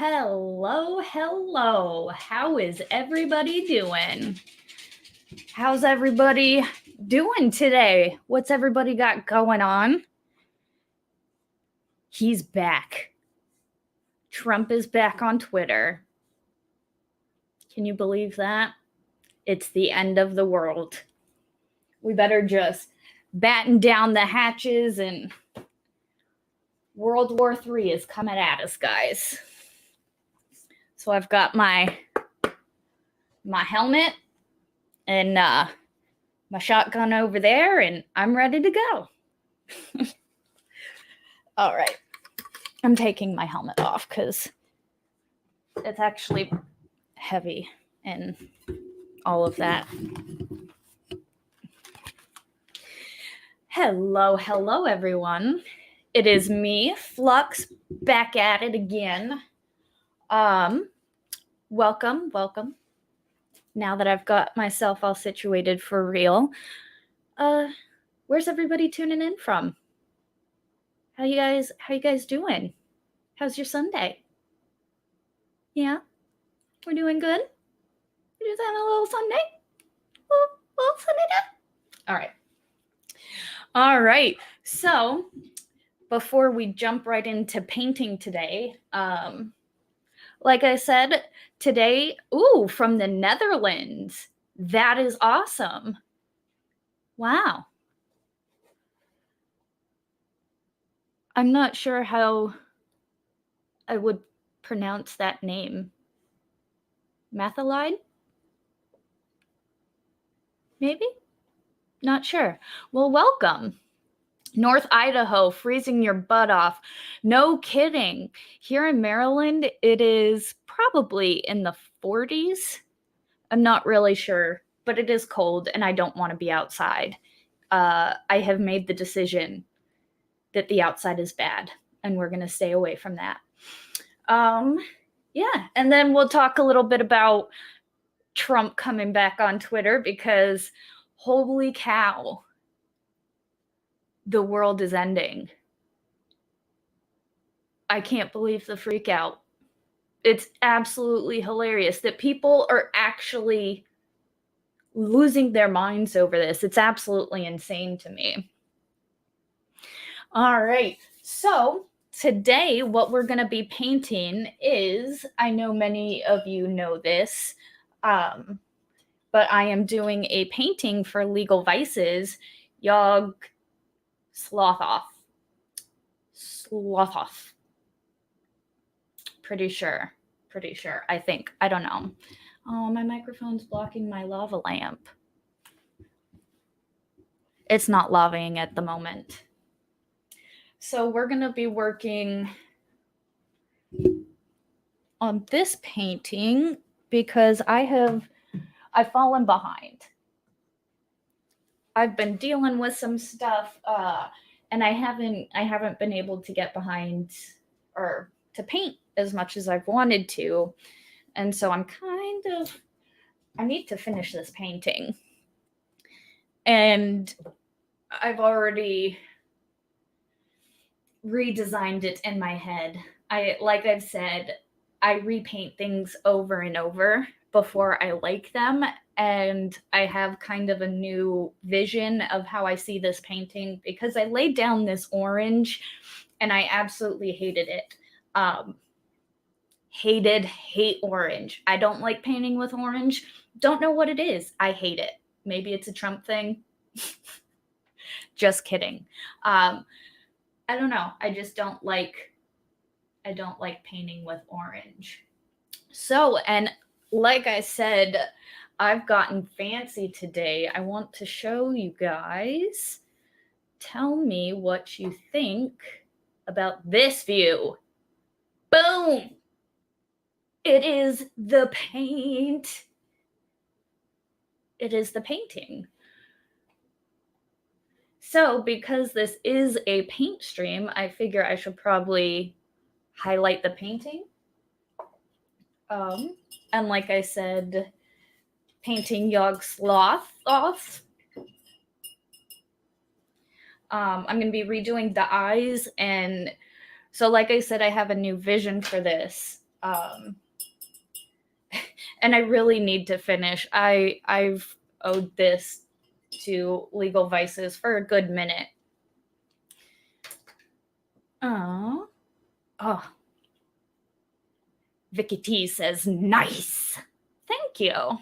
Hello, hello. How is everybody doing? How's everybody doing today? What's everybody got going on? He's back. Trump is back on Twitter. Can you believe that? It's the end of the world. We better just batten down the hatches and World War III is coming at us, guys. So I've got my helmet and my shotgun over there, and I'm ready to go. All right. I'm taking my helmet off because it's actually heavy and all of that. Hello, everyone. It is me, Fluxx, back at it again. Welcome. Now that I've got myself all situated for real, where's everybody tuning in from? How you guys doing? How's your Sunday? Yeah, we're doing good. We're just having a little Sunday, little Sunday day. All right. So before we jump right into painting today, like I said, today, from the Netherlands. That is awesome. Wow. I'm not sure how I would pronounce that name. Mathalide? Maybe? Not sure. Well, welcome. North Idaho, freezing your butt off. No kidding. Here in Maryland, it is probably in the 40s. I'm not really sure, but it is cold and I don't want to be outside. I have made the decision that the outside is bad and we're going to stay away from that. Yeah, and then we'll talk a little bit about Trump coming back on Twitter because holy cow, the world is ending. I can't believe the freak out. It's absolutely hilarious that people are actually losing their minds over this. It's absolutely insane to me. All right, so today what we're going to be painting is, I know many of you know this, but I am doing a painting for Legal Vices, Yog Slothoff. Pretty sure, I think. I don't know. Oh, my microphone's blocking my lava lamp. It's not lavaing at the moment. So we're going to be working on this painting because I've fallen behind. I've been dealing with some stuff, and I haven't been able to get behind or to paint as much as I've wanted to. And so I need to finish this painting. And I've already redesigned it in my head. Like I've said, I repaint things over and over before I like them. And I have kind of a new vision of how I see this painting because I laid down this orange and I absolutely hated it. Hate orange. I don't like painting with orange. Don't know what it is. I hate it. Maybe it's a Trump thing. Just kidding. I don't know. I just don't like painting with orange. So, and like I said, I've gotten fancy today. I want to show you guys. Tell me what you think about this view. Boom! It is the paint. It is the painting. So because this is a paint stream, I figure I should probably highlight the painting. And like I said, painting Yog Sloth off. I'm going to be redoing the eyes. And so like I said, I have a new vision for this. Um, and I really need to finish. I've owed this to Legal Vices for a good minute. Oh, oh. Vicky T says, nice. Thank you.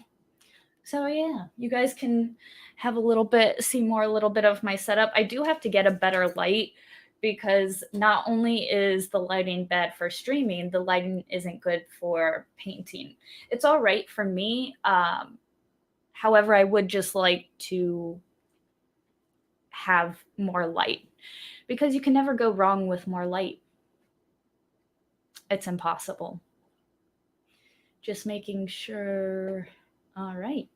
So yeah, you guys can have a little bit of my setup. I do have to get a better light because not only is the lighting bad for streaming, the lighting isn't good for painting. It's all right for me. However, I would just like to have more light because you can never go wrong with more light. It's impossible. Just making sure. All right.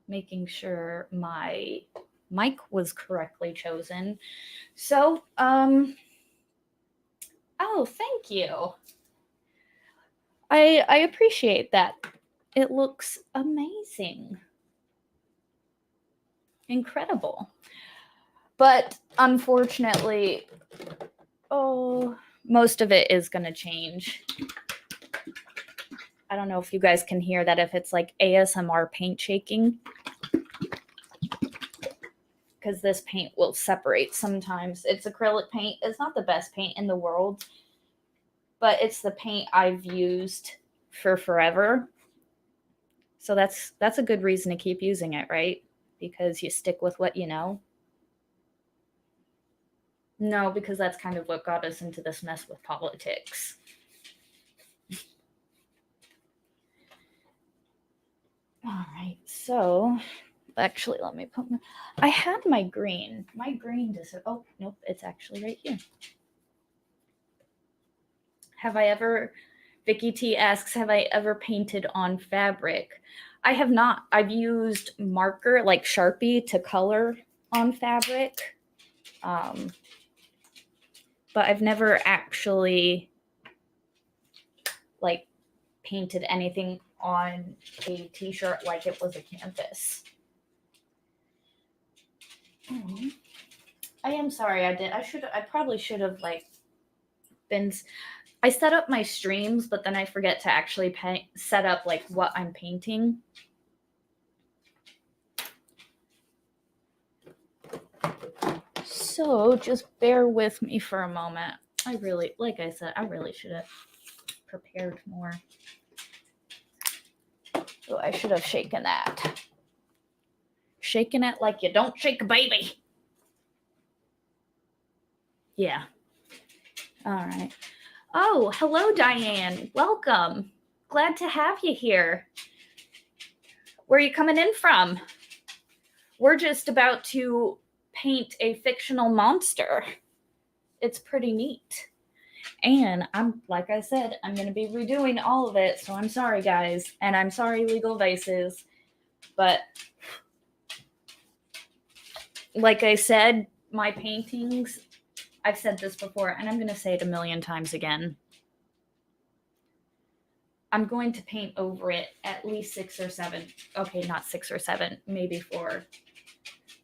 Making sure my mic was correctly chosen. So, oh, thank you. I appreciate that. It looks amazing. Incredible. But unfortunately, most of it is going to change. I don't know if you guys can hear that, if it's like ASMR paint shaking, because this paint will separate sometimes. It's acrylic paint. It's not the best paint in the world, but it's the paint I've used for forever. So that's a good reason to keep using it, right? Because you stick with what you know. No, because that's kind of what got us into this mess with politics. All right, so actually, let me put I had my green. My green oh, nope, it's actually right here. Have I ever, Vicky T asks, have I ever painted on fabric? I have not. I've used marker, like Sharpie, to color on fabric. But I've never actually like painted anything on a t-shirt like it was a canvas. I am sorry I probably should have like been, I set up my streams, but then I forget to actually set up like what I'm painting. So just bear with me for a moment. Like I said, I really should have prepared more. So I should have shaken that. Shaking it like you don't shake a baby. Yeah. All right. Oh, hello, Diane. Welcome. Glad to have you here. Where are you coming in from? We're just about to paint a fictional monster. It's pretty neat. And like I said, I'm going to be redoing all of it. So I'm sorry, guys. And I'm sorry, Legal Vices. But like I said, my paintings, I've said this before, and I'm going to say it a million times again. I'm going to paint over it at least 6 or 7. Okay, not 6 or 7, maybe 4.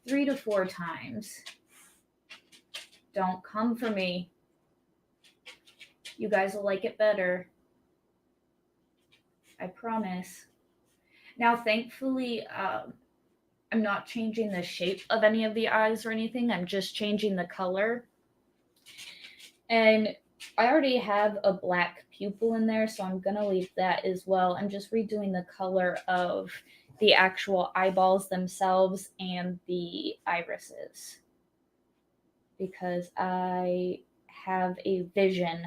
3 to 4 times. Don't come for me. You guys will like it better. I promise. Now, thankfully, I'm not changing the shape of any of the eyes or anything. I'm just changing the color. And I already have a black pupil in there, so I'm going to leave that as well. I'm just redoing the color of the actual eyeballs themselves and the irises, because I have a vision.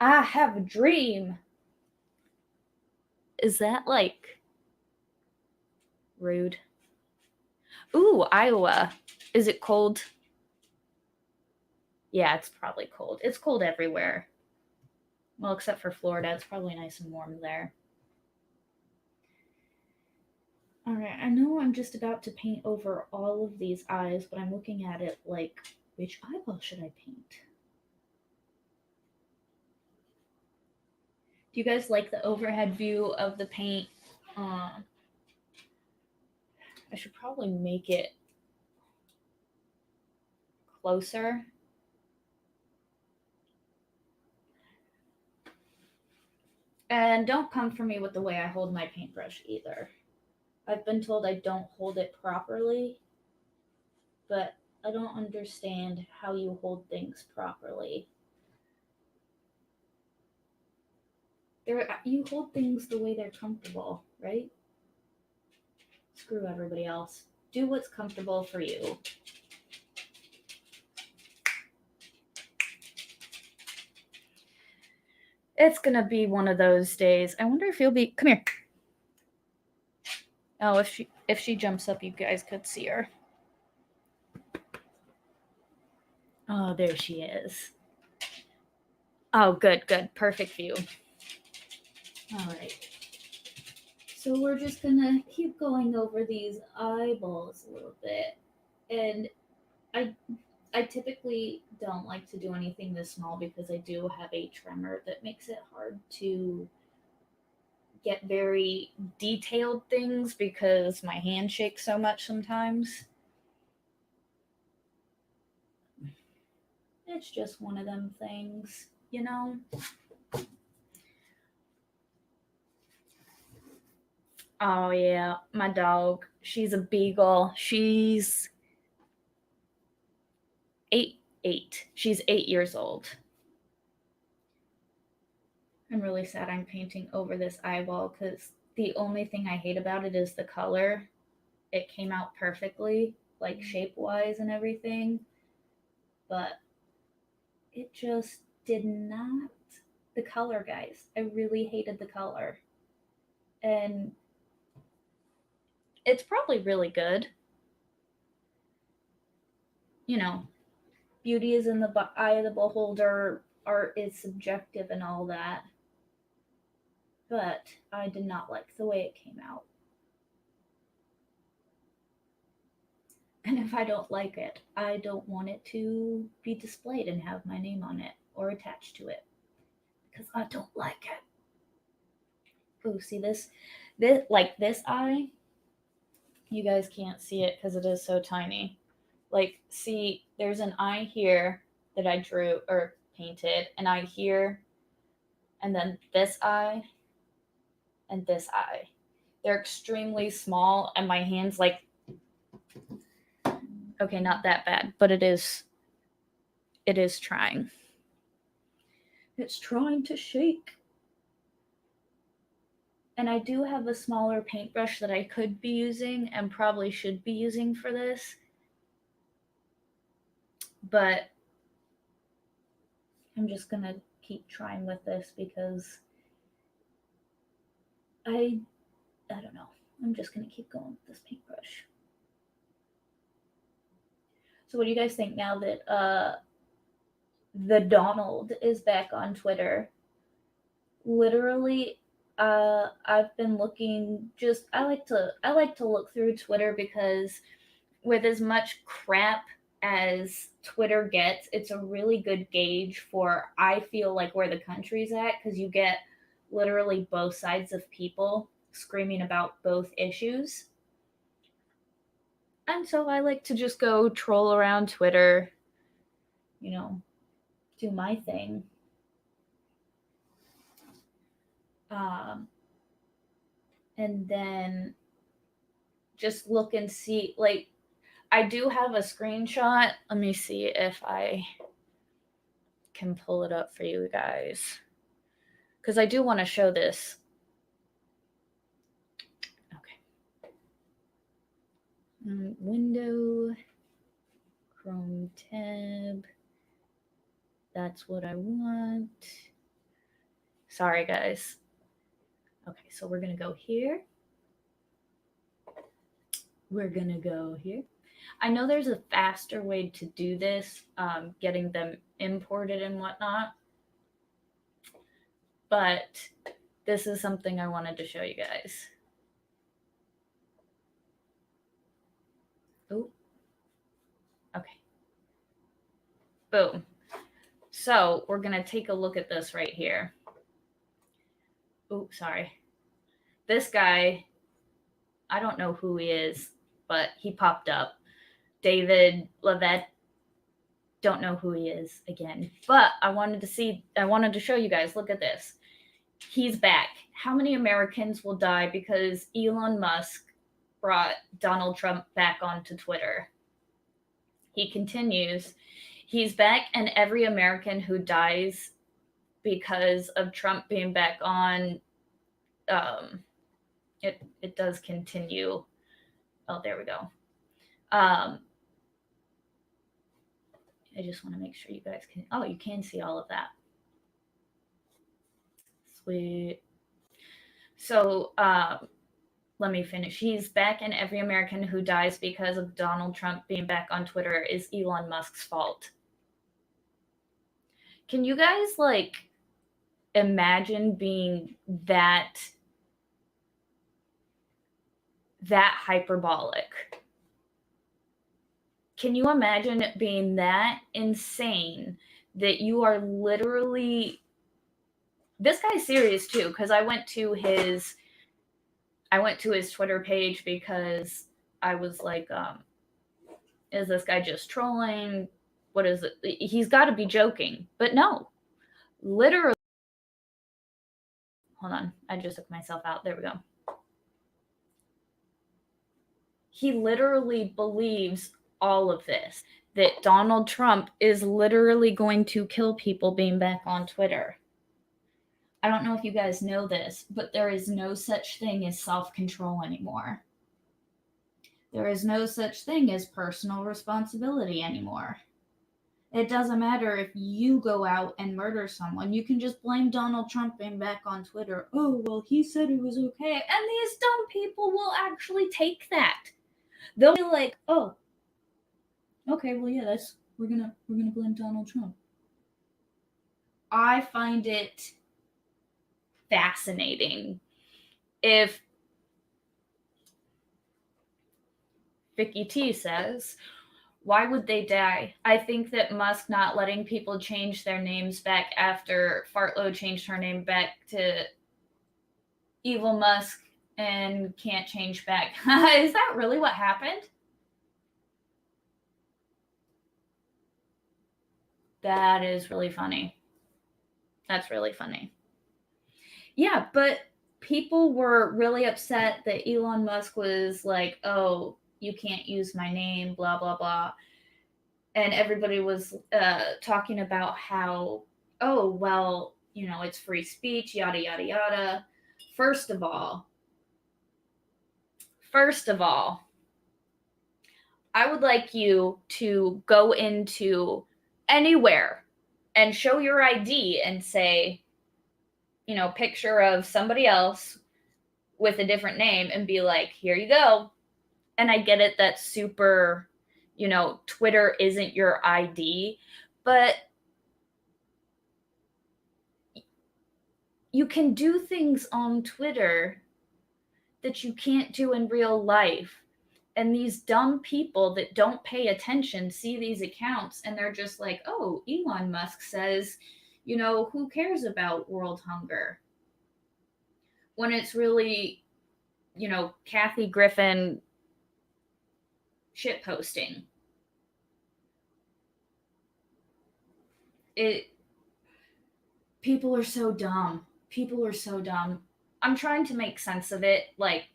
I have a dream. Is that like rude? Ooh, Iowa. Is it cold? Yeah, it's probably cold. It's cold everywhere. Well, except for Florida. It's probably nice and warm there. All right, I know I'm just about to paint over all of these eyes, but I'm looking at it like, which eyeball should I paint? Do you guys like the overhead view of the paint? I should probably make it closer. And don't come for me with the way I hold my paintbrush either. I've been told I don't hold it properly, but I don't understand how you hold things properly. You hold things the way they're comfortable, right? Screw everybody else. Do what's comfortable for you. It's gonna be one of those days. I wonder if you'll be. Come here. Oh, if she jumps up, you guys could see her. Oh, there she is. Oh, good, perfect view. All right. So we're just gonna keep going over these eyeballs a little bit, and I typically don't like to do anything this small because I do have a tremor that makes it hard to get very detailed things because my hand shakes so much sometimes. It's just one of them things, you know? Oh, yeah, my dog. She's a beagle. She's eight. She's 8 years old. I'm really sad I'm painting over this eyeball because the only thing I hate about it is the color. It came out perfectly, like shape-wise and everything, but it just did not. The color, guys. I really hated the color. And it's probably really good. You know, beauty is in the eye of the beholder, art is subjective and all that. But I did not like the way it came out. And if I don't like it, I don't want it to be displayed and have my name on it or attached to it because I don't like it. Oh, see this like this eye? You guys can't see it because it is so tiny. Like, see, there's an eye here that I drew or painted, an eye here, and then this eye and this eye. They're extremely small, and my hand's like, okay, not that bad, but it is trying. It's trying to shake. And I do have a smaller paintbrush that I could be using and probably should be using for this. But I'm just going to keep trying with this because I don't know. I'm just going to keep going with this paintbrush. So what do you guys think now that the Donald is back on Twitter? Literally, I've been looking. I like to look through Twitter because with as much crap as Twitter gets, it's a really good gauge for, I feel like, where the country's at, because you get literally both sides of people screaming about both issues. And so I like to just go troll around Twitter, you know, do my thing. And then just look and see, like, I do have a screenshot. Let me see if I can pull it up for you guys, because I do want to show this. Okay. Window, Chrome tab. That's what I want. Sorry, guys. Okay, so we're going to go here. We're going to go here. I know there's a faster way to do this, getting them imported and whatnot. But this is something I wanted to show you guys. Oh, okay. Boom. So we're going to take a look at this right here. Oh, sorry. This guy, I don't know who he is, but he popped up. David Levette, don't know who he is again. But I wanted to show you guys, look at this. He's back. How many Americans will die because Elon Musk brought Donald Trump back onto Twitter? He continues, he's back, and every American who dies because of Trump being back on, it does continue. Oh, there we go. I just want to make sure you guys can. Oh, you can see all of that. Sweet. So let me finish. He's back, and every American who dies because of Donald Trump being back on Twitter is Elon Musk's fault. Can you guys like imagine being that hyperbolic? Can you imagine it being that insane that you are literally, this guy's serious too, because I went to his Twitter page because I was like, is this guy just trolling? What is it? He's got to be joking. But no, literally. Hold on. I just took myself out. There we go. He literally believes all of this, that Donald Trump is literally going to kill people being back on Twitter. I don't know if you guys know this, but there is no such thing as self-control anymore. There is no such thing as personal responsibility anymore. It doesn't matter if you go out and murder someone. You can just blame Donald Trump being back on Twitter. Oh, well, he said it was okay. And these dumb people will actually take that. They'll be like, oh, okay, well, yeah, we're gonna blame Donald Trump. I find it fascinating. If Vicky T says, why would they die? I think that Musk not letting people change their names back after Fartlow changed her name back to Evil Musk and can't change back. Is that really what happened? That is really funny. That's really funny. Yeah, but people were really upset that Elon Musk was like, oh, you can't use my name, blah, blah, blah. And everybody was talking about how, oh, well, you know, it's free speech, yada, yada, yada. First of all, I would like you to go into anywhere and show your ID and say, you know, picture of somebody else with a different name and be like, here you go. And I get it, that's super, you know, Twitter isn't your ID, but you can do things on Twitter that you can't do in real life. And these dumb people that don't pay attention see these accounts and they're just like, oh, Elon Musk says, you know, who cares about world hunger? When it's really, you know, Kathy Griffin shit posting. It People are so dumb. People are so dumb. I'm trying to make sense of it. Like,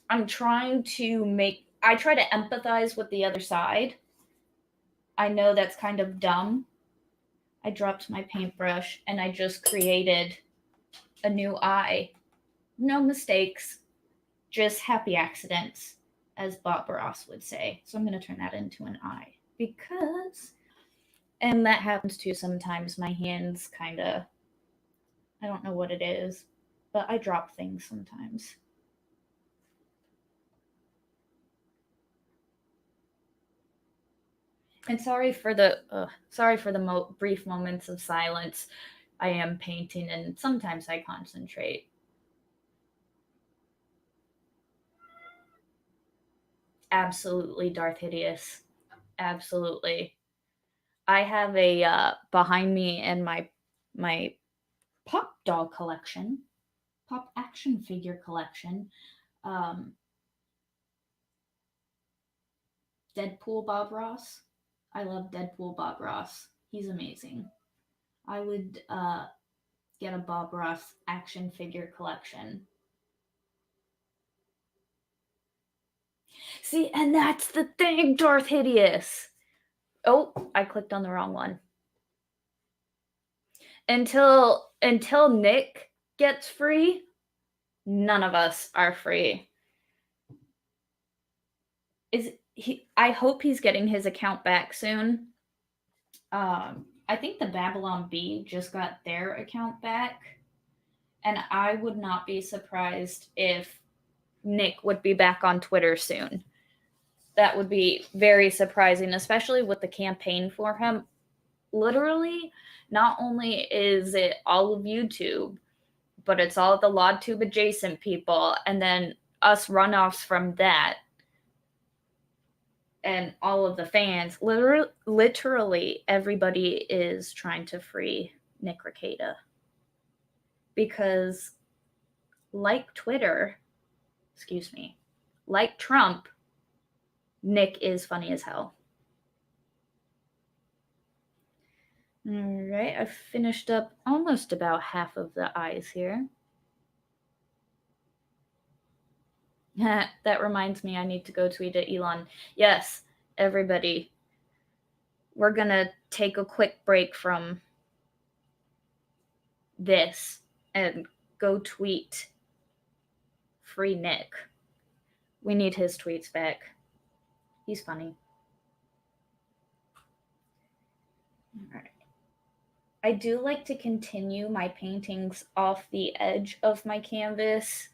I try to empathize with the other side. I know that's kind of dumb. I dropped my paintbrush and I just created a new eye. No mistakes, just happy accidents, as Bob Ross would say. So I'm going to turn that into an eye because, and that happens too sometimes. My hands kind of, I don't know what it is, but I drop things sometimes. And sorry for the brief moments of silence. I am painting, and sometimes I concentrate. Absolutely, Darth Hideous. Absolutely. I have a behind me in my pop doll collection, pop action figure collection. Um, Deadpool Bob Ross. I love Deadpool Bob Ross. He's amazing. I would get a Bob Ross action figure collection. See, and that's the thing, Darth Hideous. Oh, I clicked on the wrong one. Until Nick gets free, none of us are free. I hope he's getting his account back soon. I think the Babylon Bee just got their account back, and I would not be surprised if Nick would be back on Twitter soon. That would be very surprising, especially with the campaign for him. Literally, not only is it all of YouTube, but it's all the LodTube adjacent people, and then us runoffs from that, and all of the fans. Literally everybody is trying to free Nick Rekieta. Because, like Twitter, like Trump, Nick is funny as hell. All right, I've finished up almost about half of the eyes here. That reminds me, I need to go tweet at Elon. Yes, everybody, we're gonna take a quick break from this and go tweet Free Nick. We need his tweets back. He's funny. All right. I do like to continue my paintings off the edge of my canvas.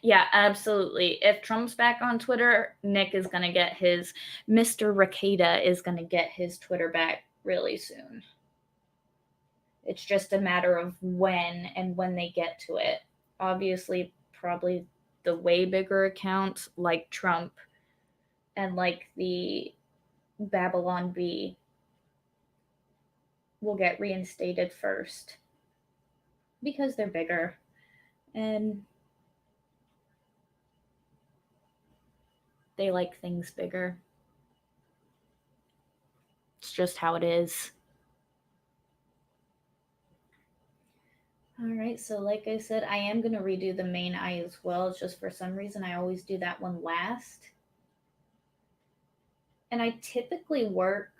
Yeah, absolutely. If Trump's back on Twitter, Nick is going to get his, Mr. Rekieta is going to get his Twitter back really soon. It's just a matter of when and when they get to it. Obviously, probably the way bigger accounts like Trump and like the Babylon Bee will get reinstated first because they're bigger and they like things bigger. It's just how it is. All right, so like I said, I am going to redo the main eye as well. It's just for some reason I always do that one last. And I typically work,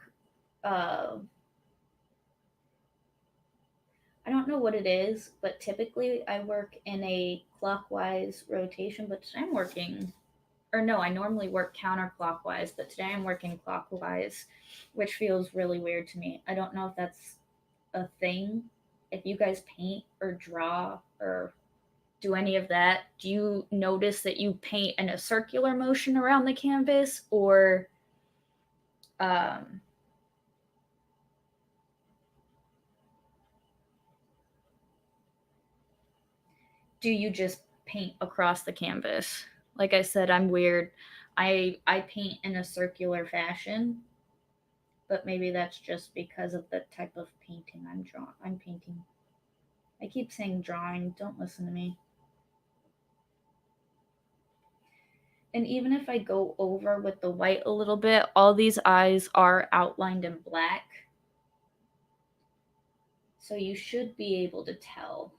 I don't know what it is, but typically I work in a clockwise rotation, but today I'm working, or no, I normally work counterclockwise, but today I'm working clockwise, which feels really weird to me. I don't know if that's a thing. If you guys paint or draw or do any of that, do you notice that you paint in a circular motion around the canvas, or um, do you just paint across the canvas? Like I said, I'm weird. I paint in a circular fashion, but maybe that's just because of the type of painting I'm painting. I keep saying drawing, don't listen to me. And even if I go over with the white a little bit, all these eyes are outlined in black. So you should be able to tell.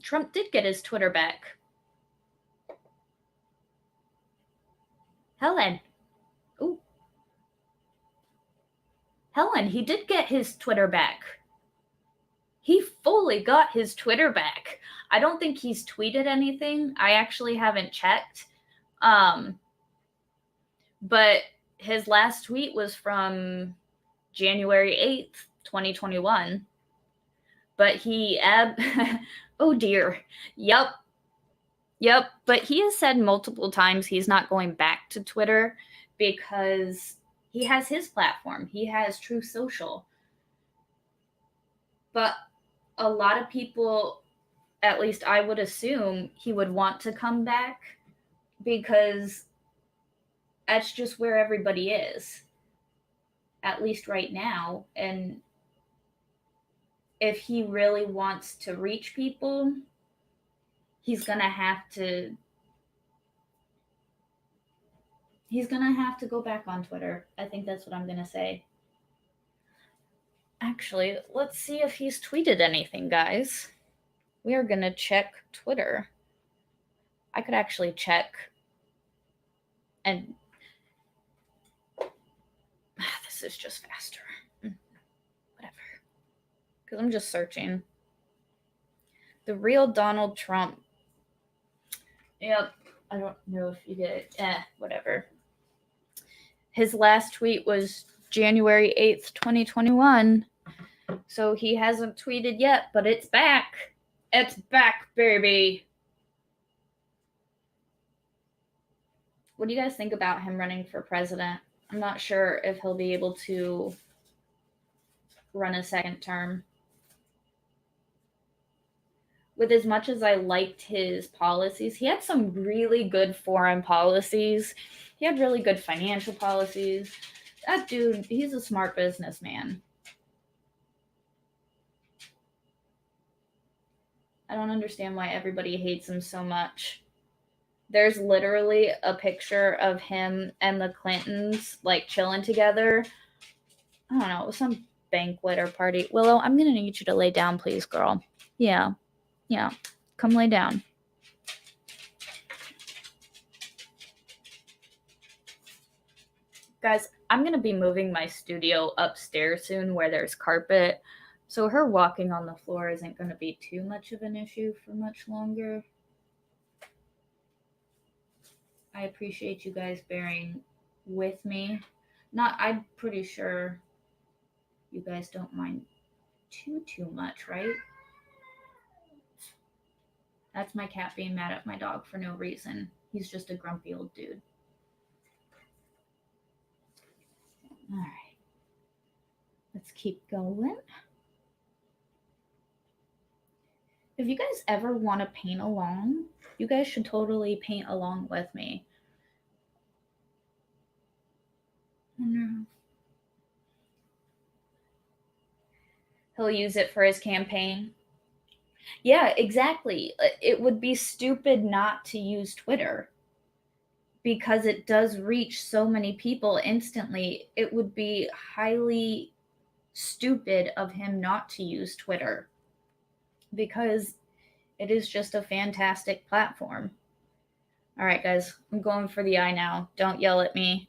Trump did get his Twitter back. Helen. Ooh. Helen, he did get his Twitter back. He fully got his Twitter back. I don't think he's tweeted anything. I actually haven't checked. But his last tweet was from January 8th, 2021. But he oh dear. Yep. But he has said multiple times he's not going back to Twitter because he has his platform. He has Truth Social. But a lot of people, at least I would assume, he would want to come back because that's just where everybody is, at least right now. And if he really wants to reach people, he's gonna have to go back on Twitter. I think that's what I'm gonna say. Actually, let's see if he's tweeted anything, guys. We are gonna check Twitter. I could actually check, and this is just faster. Whatever. Because I'm just searching. The real Donald Trump. Yep. I don't know if you did. Whatever. His last tweet was January 8th, 2021. So he hasn't tweeted yet, but it's back. It's back, baby. What do you guys think about him running for president? I'm not sure if he'll be able to run a second term. With as much as I liked his policies, he had some really good foreign policies. He had really good financial policies. That dude, he's a smart businessman. I don't understand why everybody hates him so much. There's literally a picture of him and the Clintons like chilling together. I don't know, it was some banquet or party. Willow, I'm gonna need you to lay down, please, girl. Yeah. Come lay down. Guys, I'm gonna be moving my studio upstairs soon where there's carpet. So her walking on the floor isn't gonna be too much of an issue for much longer. I appreciate you guys bearing with me. I'm pretty sure you guys don't mind too much, right? That's my cat being mad at my dog for no reason. He's just a grumpy old dude. All right. Let's keep going. If you guys ever want to paint along, you guys should totally paint along with me. He'll use it for his campaign. Yeah, exactly. It would be stupid not to use Twitter because it does reach so many people instantly. It would be highly stupid of him not to use Twitter because it is just a fantastic platform. All right, guys, I'm going for the eye now. Don't yell at me.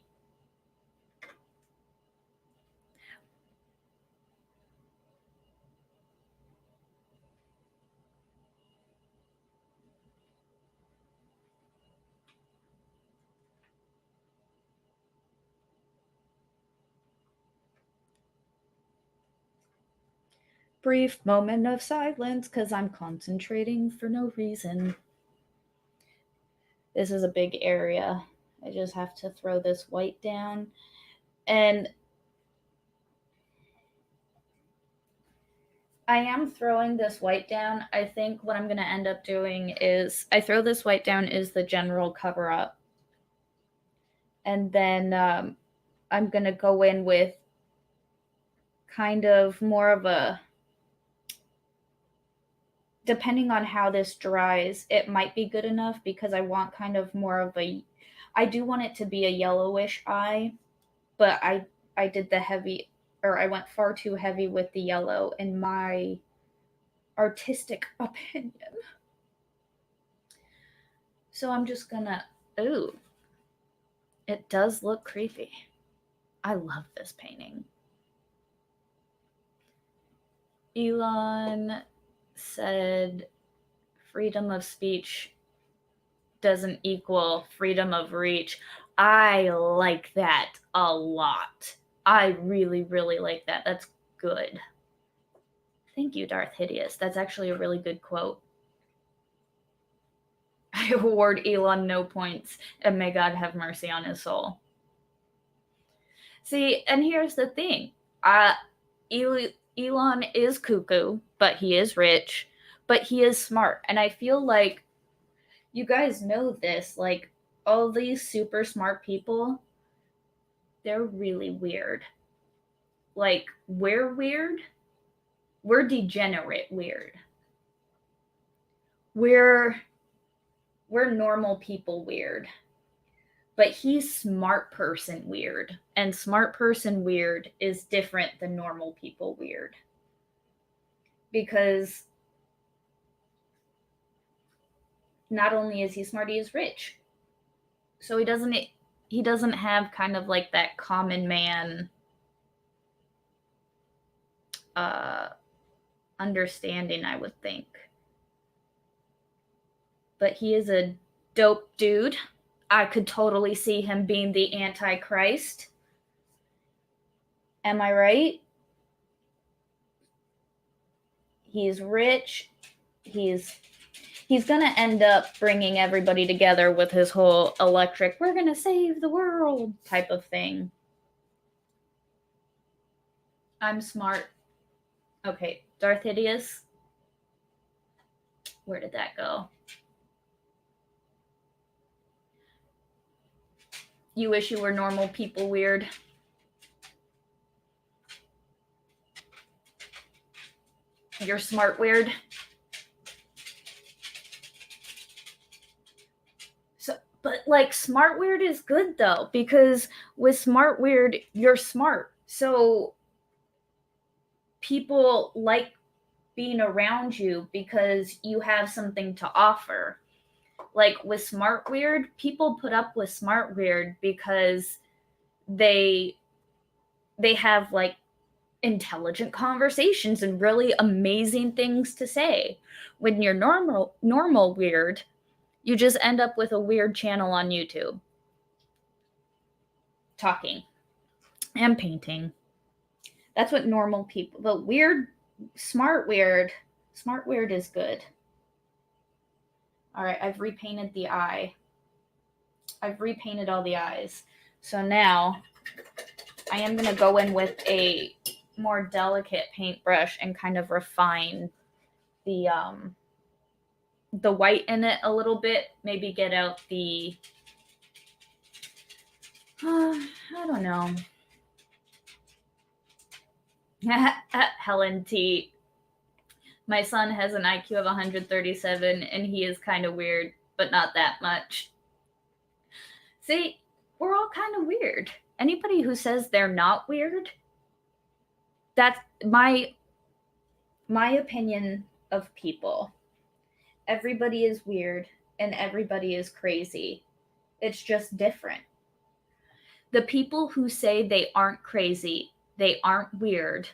Brief moment of silence because I'm concentrating for no reason. This is a big area. I just have to throw this white down. And I am throwing this white down. I think what I'm going to end up doing is I throw this white down is the general cover up. And then I'm going to go in with kind of more of a, depending on how this dries, it might be good enough because I want kind of more of a, I do want it to be a yellowish eye, but I did the heavy, or I went far too heavy with the yellow in my artistic opinion. So I'm just gonna, ooh, it does look creepy. I love this painting. Elon said freedom of speech doesn't equal freedom of reach. I like that a lot. I really, really like that. That's good. Thank you, Darth Hideous. That's actually a really good quote. I award Elon no points, and may God have mercy on his soul. See, and here's the thing. Elon is cuckoo, but he is rich, but he is smart. And I feel like you guys know this, like all these super smart people, they're really weird. Like, we're weird. We're degenerate weird. We're we're normal people weird. But he's smart person weird. And smart person weird is different than normal people weird. Because not only is he smart, he is rich. So he doesn't have kind of like that common man understanding, I would think. But he is a dope dude. I could totally see him being the Antichrist. Am I right? He's rich. He's gonna end up bringing everybody together with his whole electric, we're gonna save the world type of thing. I'm smart. Okay, Darth Hideous. Where did that go? You wish you were normal people weird. You're smart weird. So, but like smart weird is good though, because with smart weird, you're smart. So people like being around you because you have something to offer. Like with smart weird, people put up with smart weird because they have like intelligent conversations and really amazing things to say. When you're normal weird, you just end up with a weird channel on YouTube talking and painting. That's what normal people, but smart weird is good. All right, I've repainted the eye. I've repainted all the eyes. So now I am going to go in with a more delicate paintbrush and kind of refine the white in it a little bit. Maybe get out the I don't know. Helen T. My son has an IQ of 137 and he is kind of weird, but not that much. See, we're all kind of weird. Anybody who says they're not weird, that's my opinion of people. Everybody is weird and everybody is crazy. It's just different. The people who say they aren't crazy, they aren't weird,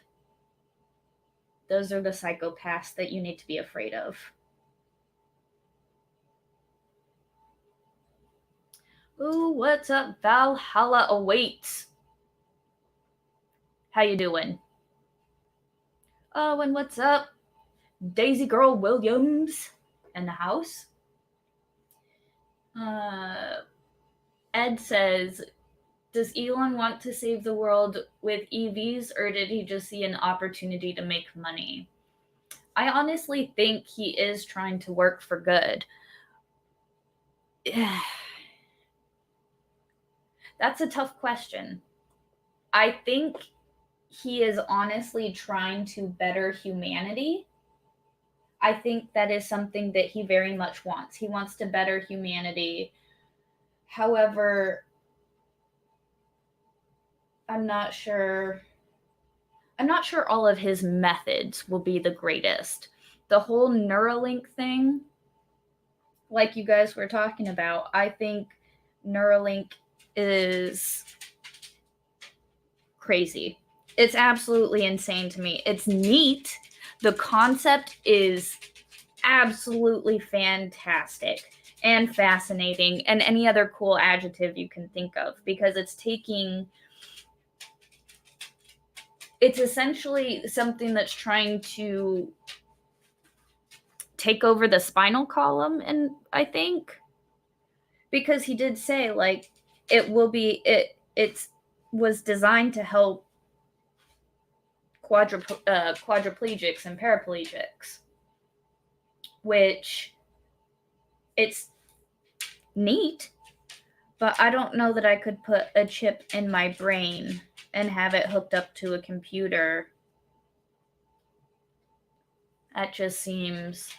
those are the psychopaths that you need to be afraid of. Ooh, what's up? Valhalla awaits. How you doing? Oh, and what's up? Daisy Girl Williams in the house. Ed says, does Elon want to save the world with EVs, or did he just see an opportunity to make money? I honestly think he is trying to work for good. That's a tough question. I think he is honestly trying to better humanity. I think that is something that he very much wants. He wants to better humanity. However, I'm not sure all of his methods will be the greatest. The whole Neuralink thing, like you guys were talking about, I think Neuralink is crazy. It's absolutely insane to me. It's neat. The concept is absolutely fantastic and fascinating, and any other cool adjective you can think of, because it's essentially something that's trying to take over the spinal column, and I think because he did say like it was designed to help quadriplegics and paraplegics, which it's neat, but I don't know that I could put a chip in my brain and have it hooked up to a computer. That just seems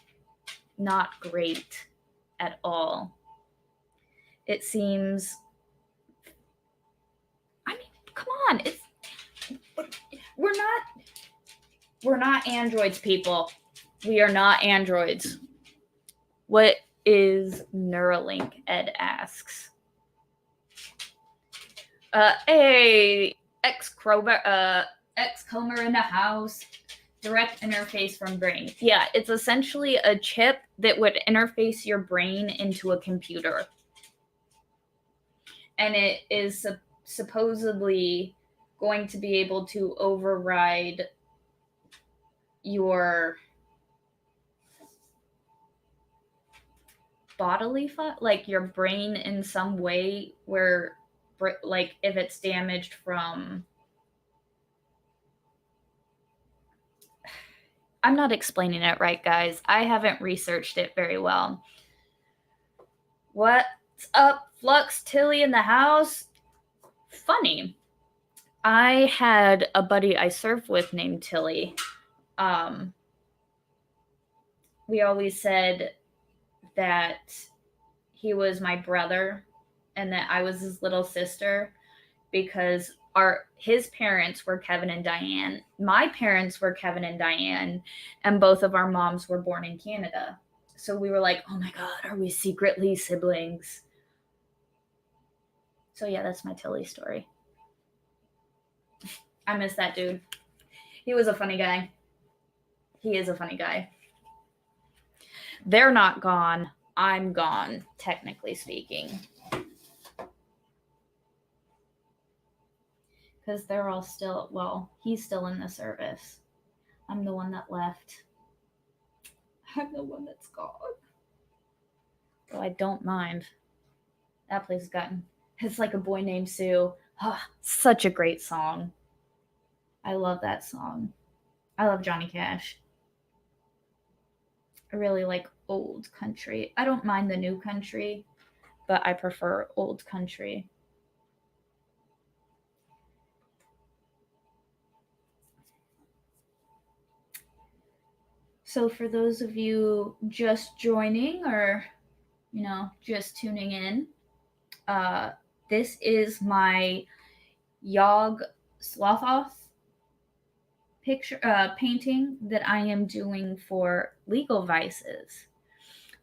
not great at all. It seems, I mean, come on, we're not androids, people. We are not androids. What is Neuralink? Ed asks. Hey, X-Comer in the house. Direct interface from brain. Yeah, it's essentially a chip that would interface your brain into a computer. And it is supposedly going to be able to override your bodily like your brain in some way, where like if it's damaged from, I'm not explaining it right, guys. I haven't researched it very well. What's up, Fluxx? Tilly in the house? Funny. I had a buddy I served with named Tilly. We always said that he was my brother and that I was his little sister, because his parents were Kevin and Diane. My parents were Kevin and Diane, and both of our moms were born in Canada. So we were like, oh my God, are we secretly siblings? So yeah, that's my Tilly story. I miss that dude. He was a funny guy. He is a funny guy. They're not gone. I'm gone, technically speaking. Because they're all still, well, he's still in the service. I'm the one that left. I'm the one that's gone. Well, I don't mind. That place has gotten, it's like A Boy Named Sue. Oh, such a great song. I love that song. I love Johnny Cash. I really like old country. I don't mind the new country, but I prefer old country. So for those of you just joining or, just tuning in, this is my Yog Slothoth picture painting that I am doing for Legal Vices.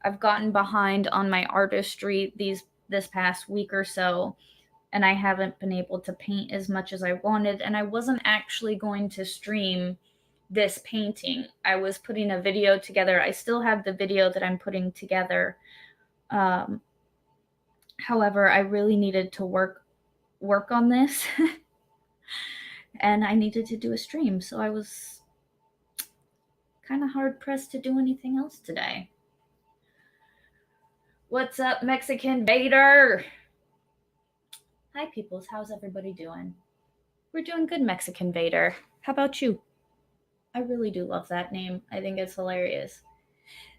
I've gotten behind on my artistry this past week or so, and I haven't been able to paint as much as I wanted, and I wasn't actually going to stream this painting. I was putting a video together. I still have the video that I'm putting together. However, I really needed to work on this and I needed to do a stream, so I was kind of hard pressed to do anything else today. What's up, Mexican Vader? Hi, peoples. How's everybody doing? We're doing good, Mexican Vader. How about you? I really do love that name. I think it's hilarious.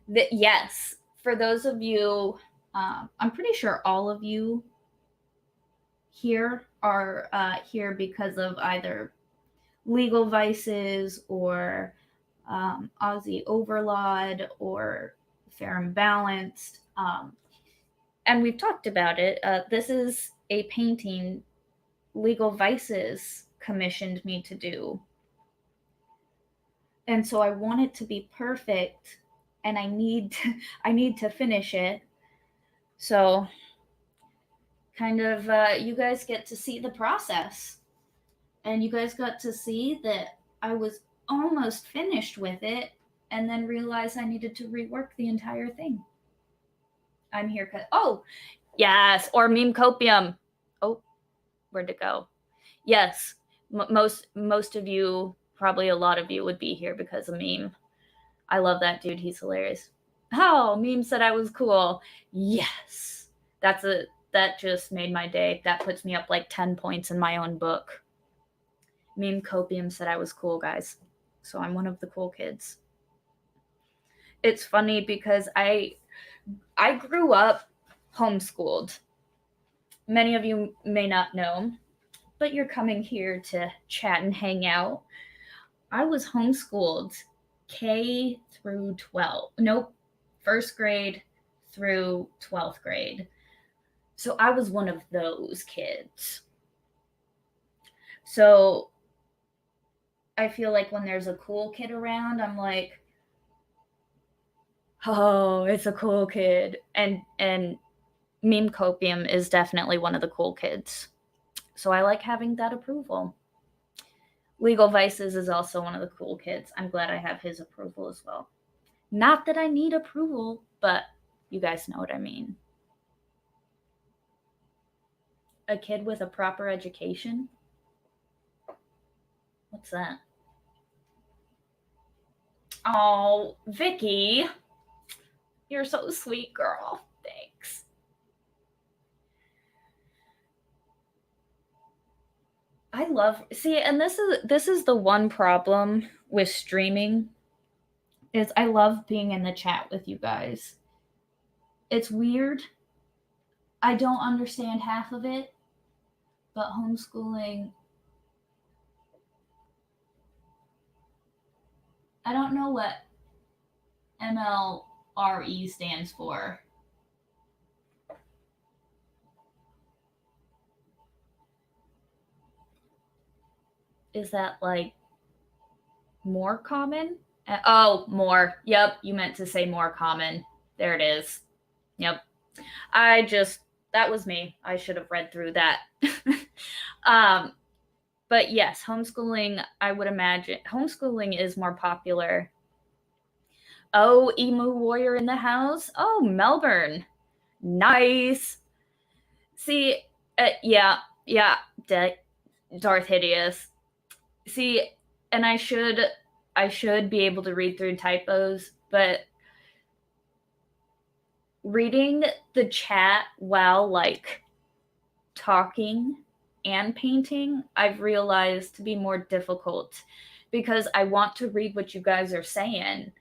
Yes, for those of you, I'm pretty sure all of you here are here because of either Legal Vices or Aussie Overlord or Fair and Balanced. And we've talked about it. This is a painting Legal Vices commissioned me to do. And so I want it to be perfect, and I need to finish it. So kind of you guys get to see the process, and you guys got to see that I was almost finished with it and then realized I needed to rework the entire thing. I'm here oh yes, or meme copium. Oh, where'd it go? Yes, most of you, probably a lot of you, would be here because of Meme. I love that dude. He's hilarious. Oh, Meme said I was cool. Yes. That just made my day. That puts me up like 10 points in my own book. Meme Copium said I was cool, guys. So I'm one of the cool kids. It's funny because I grew up homeschooled. Many of you may not know, but you're coming here to chat and hang out. I was homeschooled K through 12. Nope. First grade through 12th grade. So I was one of those kids. So I feel like when there's a cool kid around, I'm like, oh, it's a cool kid. And Meme Copium is definitely one of the cool kids. So I like having that approval. Legal Vices is also one of the cool kids. I'm glad I have his approval as well. Not that I need approval, but you guys know what I mean. A kid with a proper education? What's that? Oh, Vicky. You're so sweet, girl. Thanks. I love and this is the one problem with streaming is I love being in the chat with you guys. It's weird. I don't understand half of it, but homeschooling, I don't know what MLRE stands for. Is that like more common? Oh, more. Yep, you meant to say more common. There it is. Yep. That was me. I should have read through that. But yes, homeschooling, I would imagine, homeschooling is more popular. Oh, Emu Warrior in the house. Oh, Melbourne. Nice. See, yeah, Darth Hideous. See, and I should be able to read through typos, but reading the chat while like talking and painting, I've realized to be more difficult because I want to read what you guys are saying,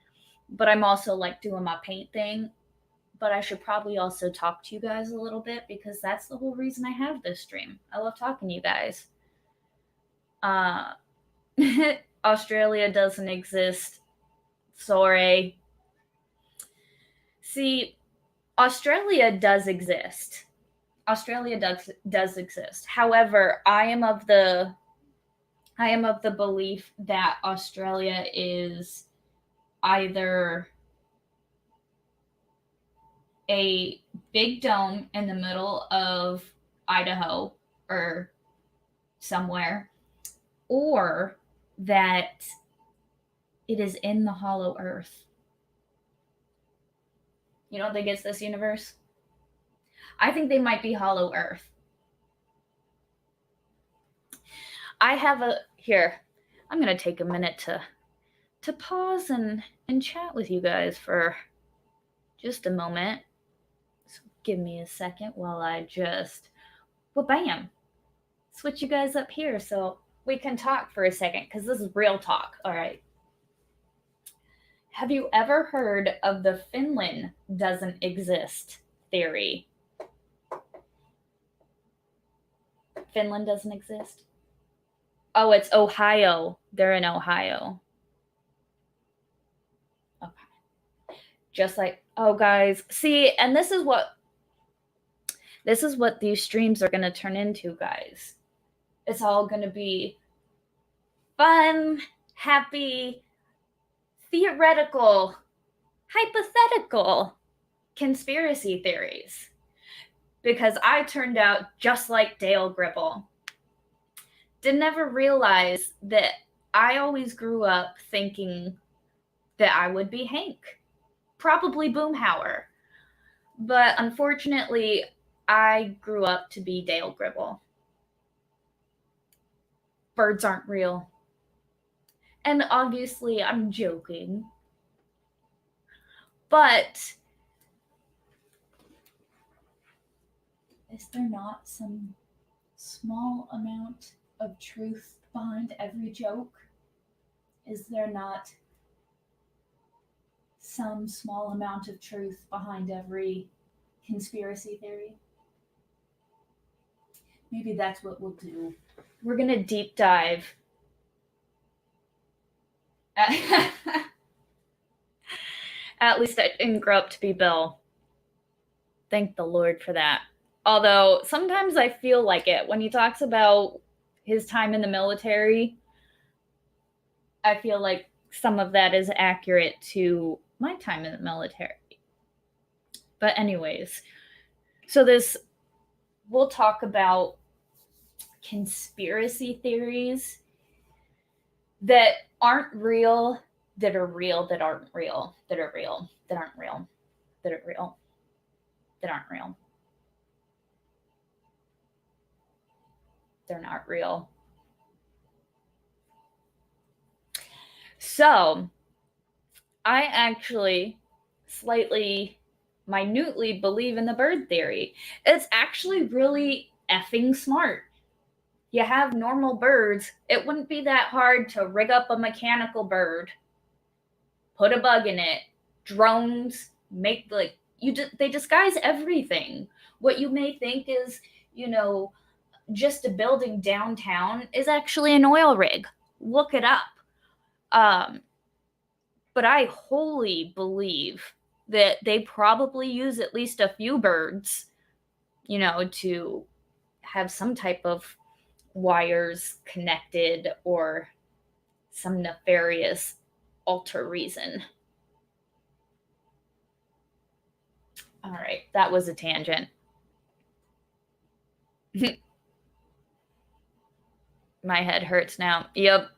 but I'm also like doing my paint thing. But I should probably also talk to you guys a little bit because that's the whole reason I have this stream. I love talking to you guys. Australia doesn't exist. Sorry. See, Australia does exist. Australia does exist. However, I am of the belief that Australia is either a big dome in the middle of Idaho or somewhere, or that it is in the hollow earth. You don't think it's this universe? I think they might be hollow earth. I have here. I'm gonna take a minute to pause and chat with you guys for just a moment. So give me a second while I just, well, bam, switch you guys up here so we can talk for a second because this is real talk. All right. Have you ever heard of the Finland doesn't exist theory? Finland doesn't exist? Oh, it's Ohio. They're in Ohio. Okay. Just like, oh, guys. See, and this is what these streams are going to turn into, guys. It's all going to be fun, happy, theoretical, hypothetical conspiracy theories. Because I turned out just like Dale Gribble. Didn't ever realize that I always grew up thinking that I would be Hank, probably Boomhauer. But unfortunately, I grew up to be Dale Gribble. Birds aren't real. And obviously, I'm joking. But is there not some small amount of truth behind every joke? Is there not some small amount of truth behind every conspiracy theory? Maybe that's what we'll do. We're going to deep dive. At least I didn't grow up to be Bill. Thank the Lord for that. Although sometimes I feel like it when he talks about his time in the military. I feel like some of that is accurate to my time in the military. But anyways, so we'll talk about conspiracy theories that aren't real, that are real, that aren't real, that are real, that aren't real, that are real, that aren't real. They're not real. So, I actually slightly minutely believe in the bird theory. It's actually really effing smart. You have normal birds, it wouldn't be that hard to rig up a mechanical bird, put a bug in it, drones, make like they disguise everything. What you may think is, just a building downtown is actually an oil rig. Look it up. But I wholly believe that they probably use at least a few birds, to have some type of wires connected or some nefarious alter reason. All right, that was a tangent. My head hurts now. Yep.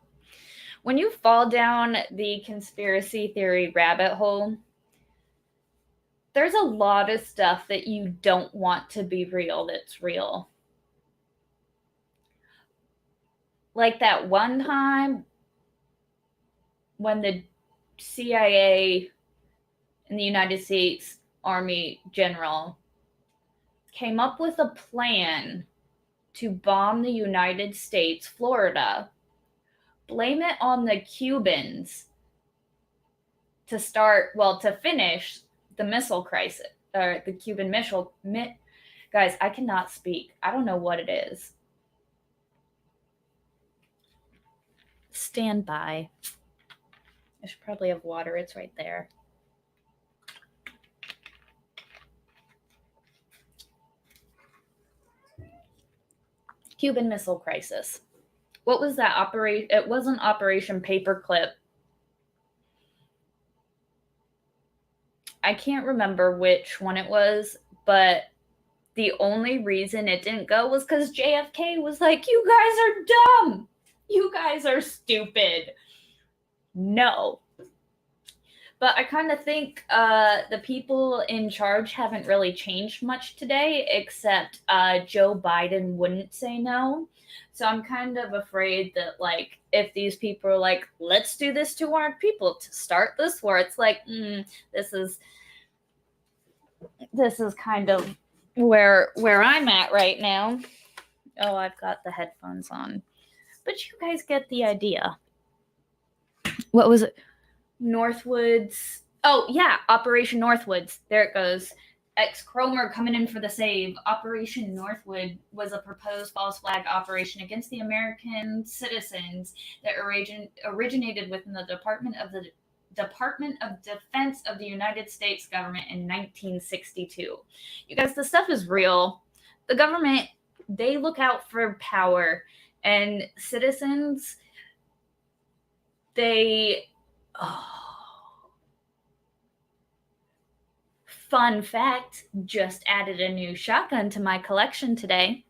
When you fall down the conspiracy theory rabbit hole, there's a lot of stuff that you don't want to be real that's real. Like that one time when the CIA and the United States Army general came up with a plan to bomb the United States, Florida, blame it on the Cubans to finish the missile crisis, or the Cuban missile. Guys, I cannot speak. I don't know what it is. Stand by. I should probably have water. It's right there. Cuban Missile Crisis. What was that operation? It wasn't Operation Paperclip. I can't remember which one it was, but the only reason it didn't go was because JFK was like, you guys are dumb. You guys are stupid. No. But I kind of think the people in charge haven't really changed much today, except Joe Biden wouldn't say no. So I'm kind of afraid that, like, if these people are like, let's do this to our people to start this war, it's like, this is kind of where I'm at right now. Oh, I've got the headphones on. But you guys get the idea. What was it? Northwoods. Oh, yeah, Operation Northwoods. There it goes. Cromer coming in for the save. Operation Northwood was a proposed false flag operation against the American citizens that originated within the Department of Defense of the United States government in 1962. You guys, this stuff is real. The government, they look out for power, and citizens, fun fact, just added a new shotgun to my collection today.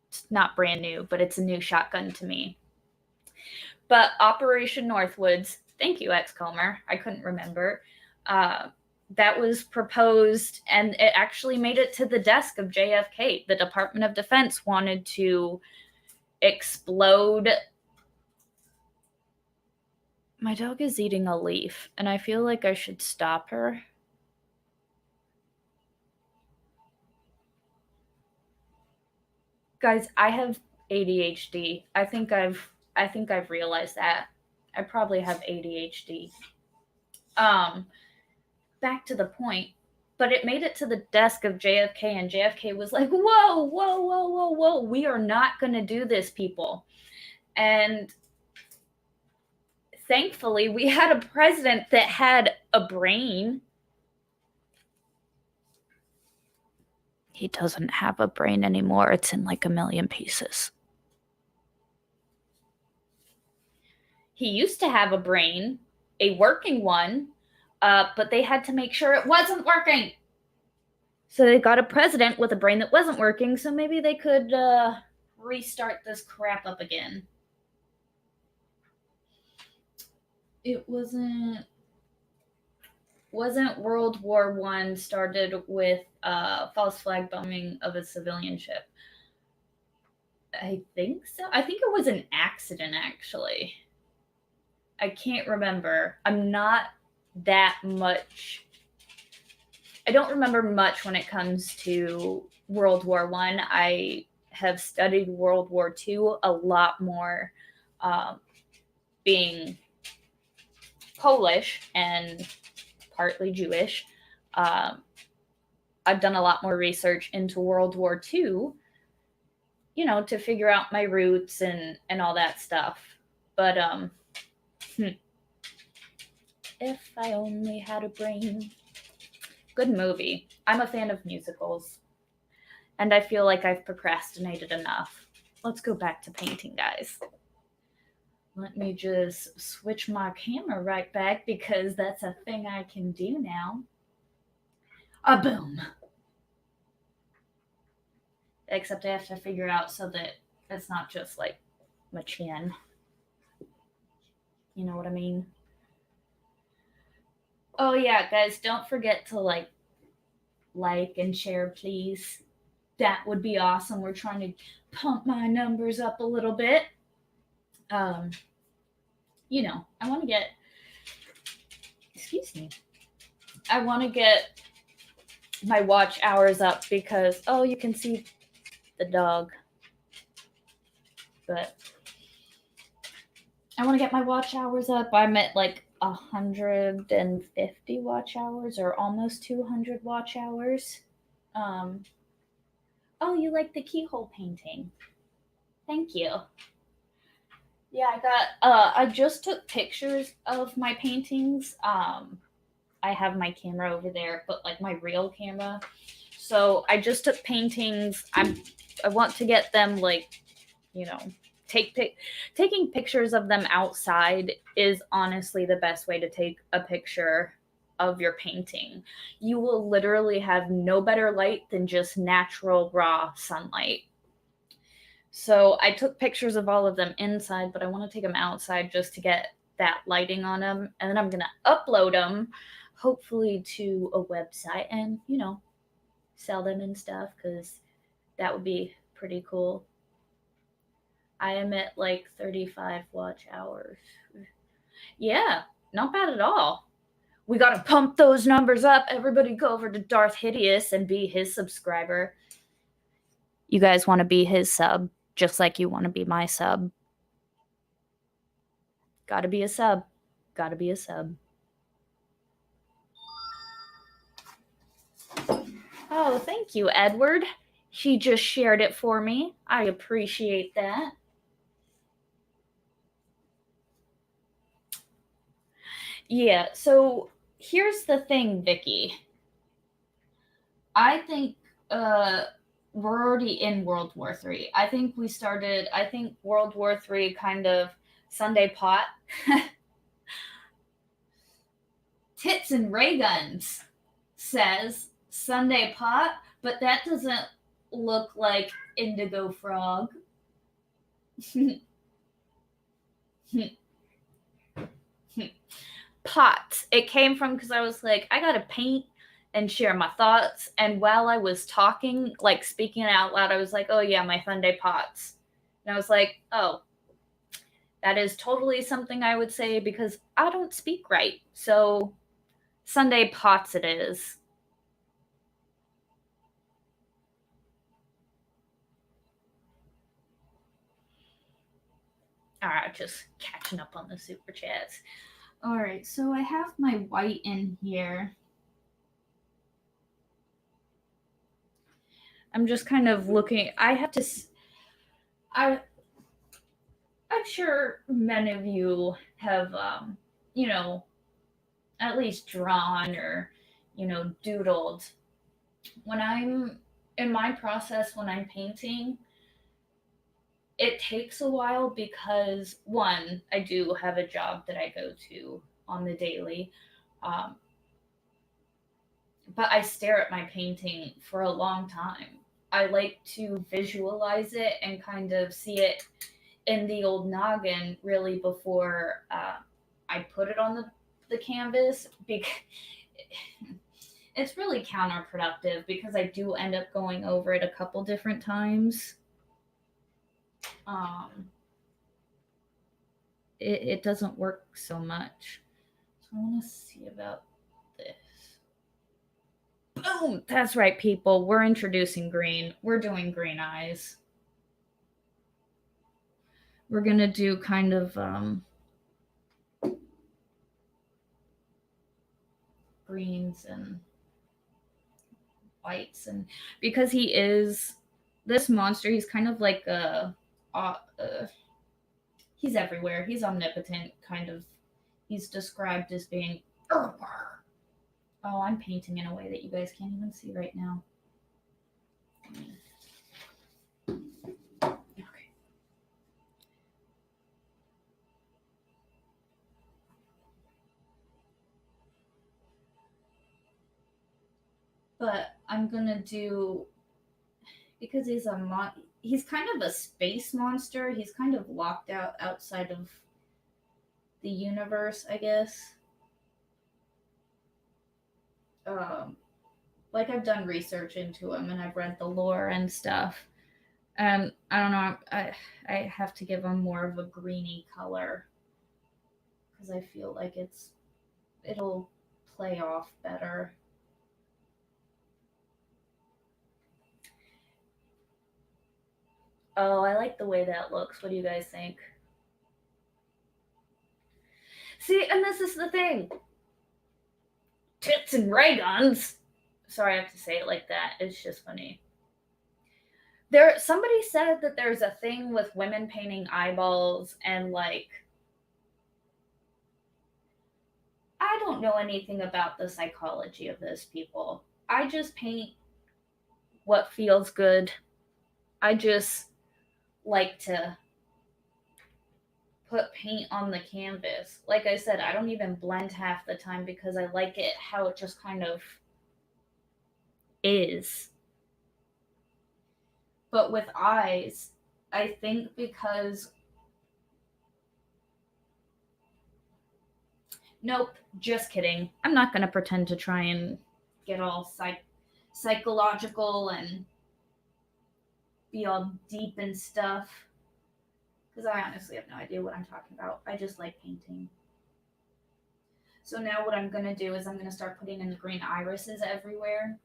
It's not brand new, but it's a new shotgun to me. But Operation Northwoods, thank you, Comer. I couldn't remember. That was proposed, and it actually made it to the desk of JFK. The Department of Defense wanted to explode. My dog is eating a leaf, and I feel like I should stop her. Guys, I have ADHD. I think I've realized that. I probably have ADHD. Back to the point. But it made it to the desk of JFK, and JFK was like, whoa, whoa, whoa, whoa, whoa. We are not going to do this, people. And thankfully, we had a president that had a brain. He doesn't have a brain anymore. It's in like a million pieces. He used to have a brain, a working one, but they had to make sure it wasn't working. So they got a president with a brain that wasn't working, so maybe they could restart this crap up again. It wasn't World War One started with false flag bombing of a civilian ship? I think so. I think it was an accident, actually. I can't remember. I'm not that much. I don't remember much when it comes to World War One. I have studied World War Two a lot more, being Polish and partly Jewish. I've done a lot more research into World War Two, to figure out my roots and all that stuff. But if I only had a brain. Good movie. I'm a fan of musicals, and I feel like I've procrastinated enough. Let's go back to painting, guys. Let me just switch my camera right back because that's a thing I can do now. Boom. Except I have to figure out so that it's not just like my chin. You know what I mean? Oh yeah, guys, don't forget to like and share, please. That would be awesome. We're trying to pump my numbers up a little bit. I want to get, excuse me, I want to get my watch hours up because, you can see the dog. But I want to get my watch hours up. I'm at like 150 watch hours or almost 200 watch hours. You like the keyhole painting? Thank you. Yeah, I just took pictures of my paintings. I have my camera over there, but like my real camera. So I just took paintings. I want to get them taking pictures of them outside is honestly the best way to take a picture of your painting. You will literally have no better light than just natural raw sunlight. So I took pictures of all of them inside, but I want to take them outside just to get that lighting on them. And then I'm going to upload them, hopefully to a website and, sell them and stuff because that would be pretty cool. I am at like 35 watch hours. Yeah, not bad at all. We got to pump those numbers up. Everybody go over to Darth Hideous and be his subscriber. You guys want to be his sub, just like you want to be my sub. Gotta be a sub. Gotta be a sub. Oh, thank you, Edward. He just shared it for me. I appreciate that. Yeah, so here's the thing, Vicky. I think we're already in World War III. I think World War III kind of Sunday pot. Tits and ray guns says Sunday pot, but that doesn't look like Indigo Frog. Pot. It came from because I was like, I gotta paint and share my thoughts. And while I was talking, like speaking out loud, I was like, oh yeah, my Sunday pots. And I was like, oh, that is totally something I would say because I don't speak right. So Sunday pots it is. All right, just catching up on the super chats. All right, so I have my white in here. I'm just kind of looking. I'm sure many of you have, at least drawn or, doodled. When I'm in my process when I'm painting, it takes a while because one, I do have a job that I go to on the daily. Um, but I stare at my painting for a long time. I like to visualize it and kind of see it in the old noggin really before I put it on the canvas because it's really counterproductive because I do end up going over it a couple different times. Um, it doesn't work so much. So I want to see about this. Boom! That's right, people. We're introducing green. We're doing green eyes. We're going to do kind of greens and whites. And because he is this monster, he's kind of like he's everywhere. He's omnipotent, kind of. He's described as being. Oh, I'm painting in a way that you guys can't even see right now. Okay. But I'm gonna do because he's kind of a space monster. He's kind of locked out outside of the universe, I guess. Um, like I've done research into him and I've read the lore and stuff. I don't know. I have to give him more of a greeny color because I feel like it'll play off better. Oh, I like the way that looks. What do you guys think? See, and this is the thing. Tits and ray guns. Sorry, I have to say it like that. It's just funny. Somebody said that there's a thing with women painting eyeballs and like I don't know anything about the psychology of this, people. I just paint what feels good. I just like to put paint on the canvas. Like I said, I don't even blend half the time because I like it how it just kind of is. But with eyes, I think because nope, just kidding. I'm not going to pretend to try and get all psychological and be all deep and stuff because I honestly have no idea what I'm talking about. I just like painting. So now what I'm going to do is I'm going to start putting in green irises everywhere.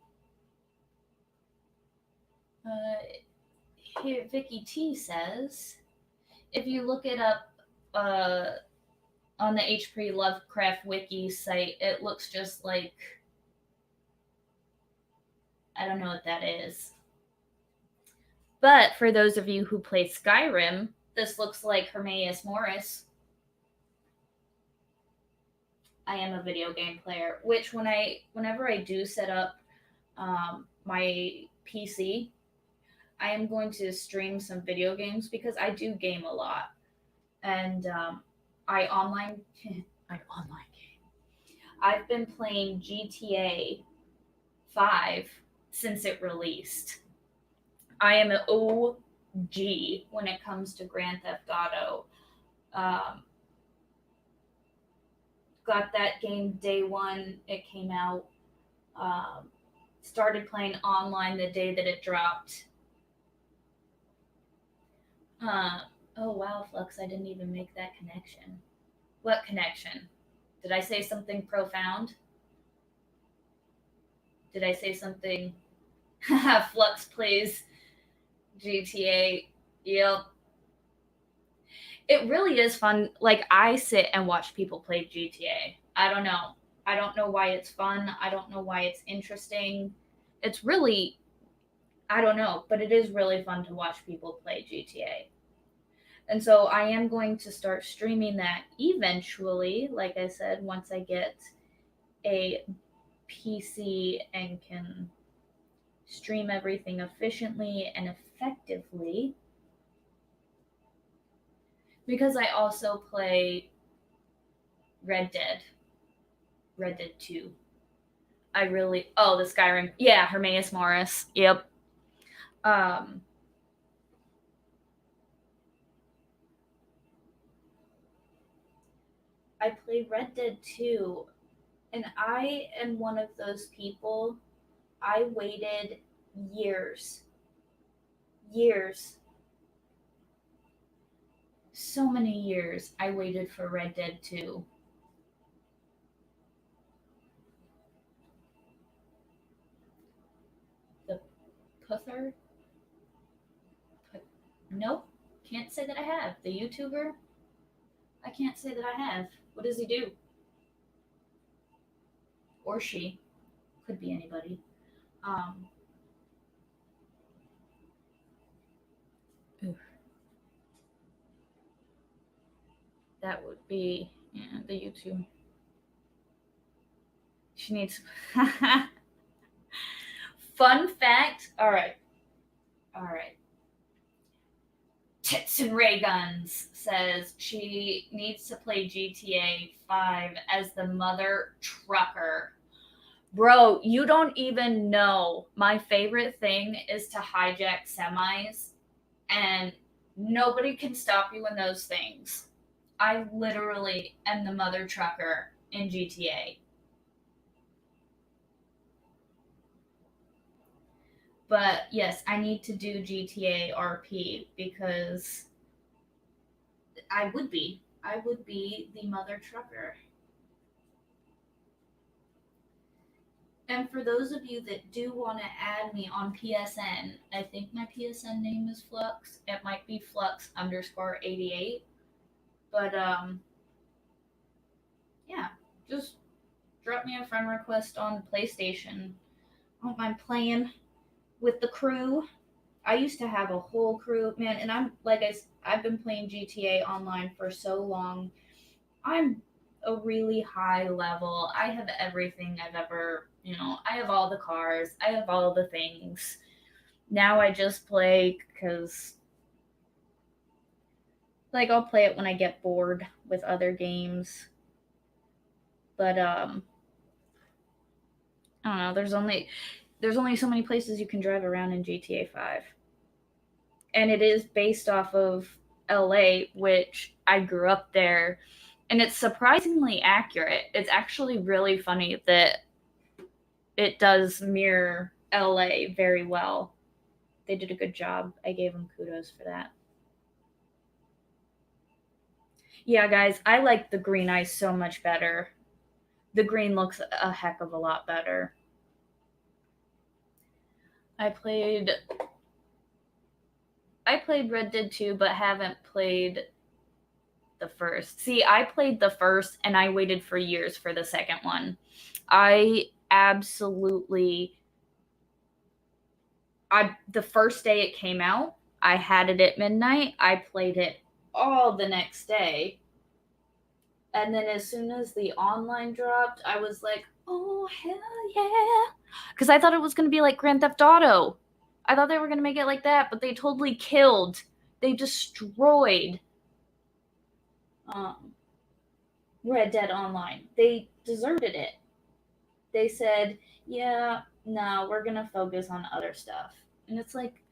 Here, Vicky T says, if you look it up on the HP Lovecraft Wiki site, it looks just like I don't know what that is. But for those of you who play Skyrim, this looks like Hermaeus Morris. I am a video game player, which whenever I do set up my PC, I am going to stream some video games because I do game a lot, and I online game. I've been playing GTA 5 since it released. I am an OG when it comes to Grand Theft Auto. Got that game day one it came out. Started playing online the day that it dropped. Oh wow, Fluxx, I didn't even make that connection. What connection? Did I say something profound? Did I say something? Fluxx plays GTA. Yep. It really is fun. Like, I sit and watch people play GTA. I don't know. I don't know why it's fun. I don't know why it's interesting. It's really, I don't know, but it is really fun to watch people play GTA. And so I am going to start streaming that eventually, like I said, once I get a PC and can stream everything efficiently and effectively, because I also play Red Dead 2. The Skyrim. Yeah, Hermaeus Morris. Yep. Um I play Red Dead 2, and I am one of those people. I waited years. Years. So many years I waited for Red Dead 2. The Puther? Nope. Can't say that I have. The YouTuber? I can't say that I have. What does he do? Or she? Could be anybody. Um, oof, that would be the YouTube. She needs. Fun fact. All right. All right. Tits and Ray Guns says she needs to play GTA 5 as the mother trucker. Bro, you don't even know. My favorite thing is to hijack semis, and nobody can stop you in those things. I literally am the mother trucker in GTA. But yes, I need to do GTA RP because I would be the mother trucker. And for those of you that do want to add me on PSN, I think my PSN name is Fluxx. It might be Flux_88. But yeah, just drop me a friend request on PlayStation. I don't mind playing with the crew. I used to have a whole crew, man, and I've been playing GTA online for so long. I'm a really high level. I have everything I've ever, I have all the cars, I have all the things. Now I just play because, like, I'll play it when I get bored with other games. But I don't know. There's only so many places you can drive around in GTA 5, and it is based off of LA, which I grew up there, and it's surprisingly accurate. It's actually really funny that it does mirror LA very well. They did a good job. I gave them kudos for that. Yeah, guys, I like the green ice so much better. The green looks a heck of a lot better. I played Red Dead 2, but haven't played the first. See, I played the first and I waited for years for the second one. I absolutely the first day it came out, I had it at midnight. I played it all the next day. And then as soon as the online dropped, I was like, "Oh hell yeah." Cuz I thought it was going to be like Grand Theft Auto. I thought they were going to make it like that, but they totally killed. They destroyed um, Red Dead Online. They deserted it. They said, "Yeah, no, we're going to focus on other stuff." And it's like,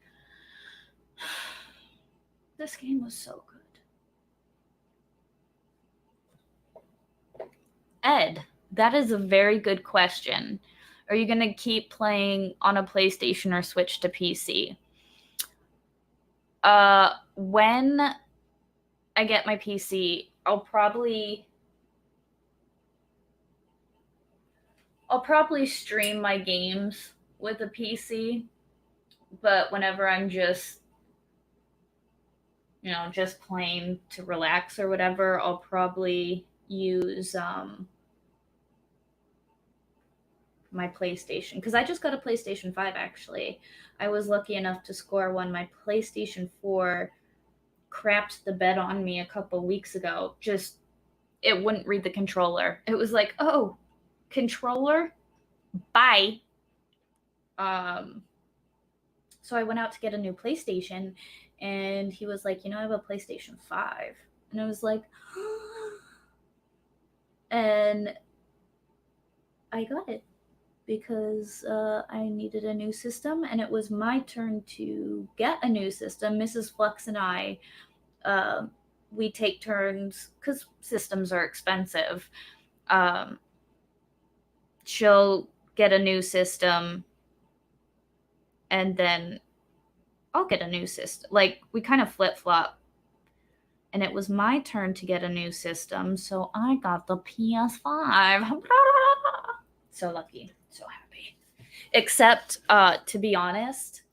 this game was so good. Ed, that is a very good question. Are you going to keep playing on a PlayStation or switch to PC? When I get my PC, I'll probably stream my games with a PC, but whenever I'm just playing to relax or whatever, I'll probably use my PlayStation, because I just got a PlayStation 5 actually. I was lucky enough to score one. My PlayStation 4 crapped the bed on me a couple weeks ago. Just it wouldn't read the controller. It was like, "Oh, controller? Bye." Um So I went out to get a new PlayStation, and he was like, I have a PlayStation 5. And I was like, and I got it because I needed a new system, and it was my turn to get a new system. Mrs. Fluxx and I, uh, we take turns because systems are expensive. Um, she'll get a new system, and then I'll get a new system. Like, we kind of flip flop. And it was my turn to get a new system, so I got the PS5. So lucky, so happy. Except, to be honest,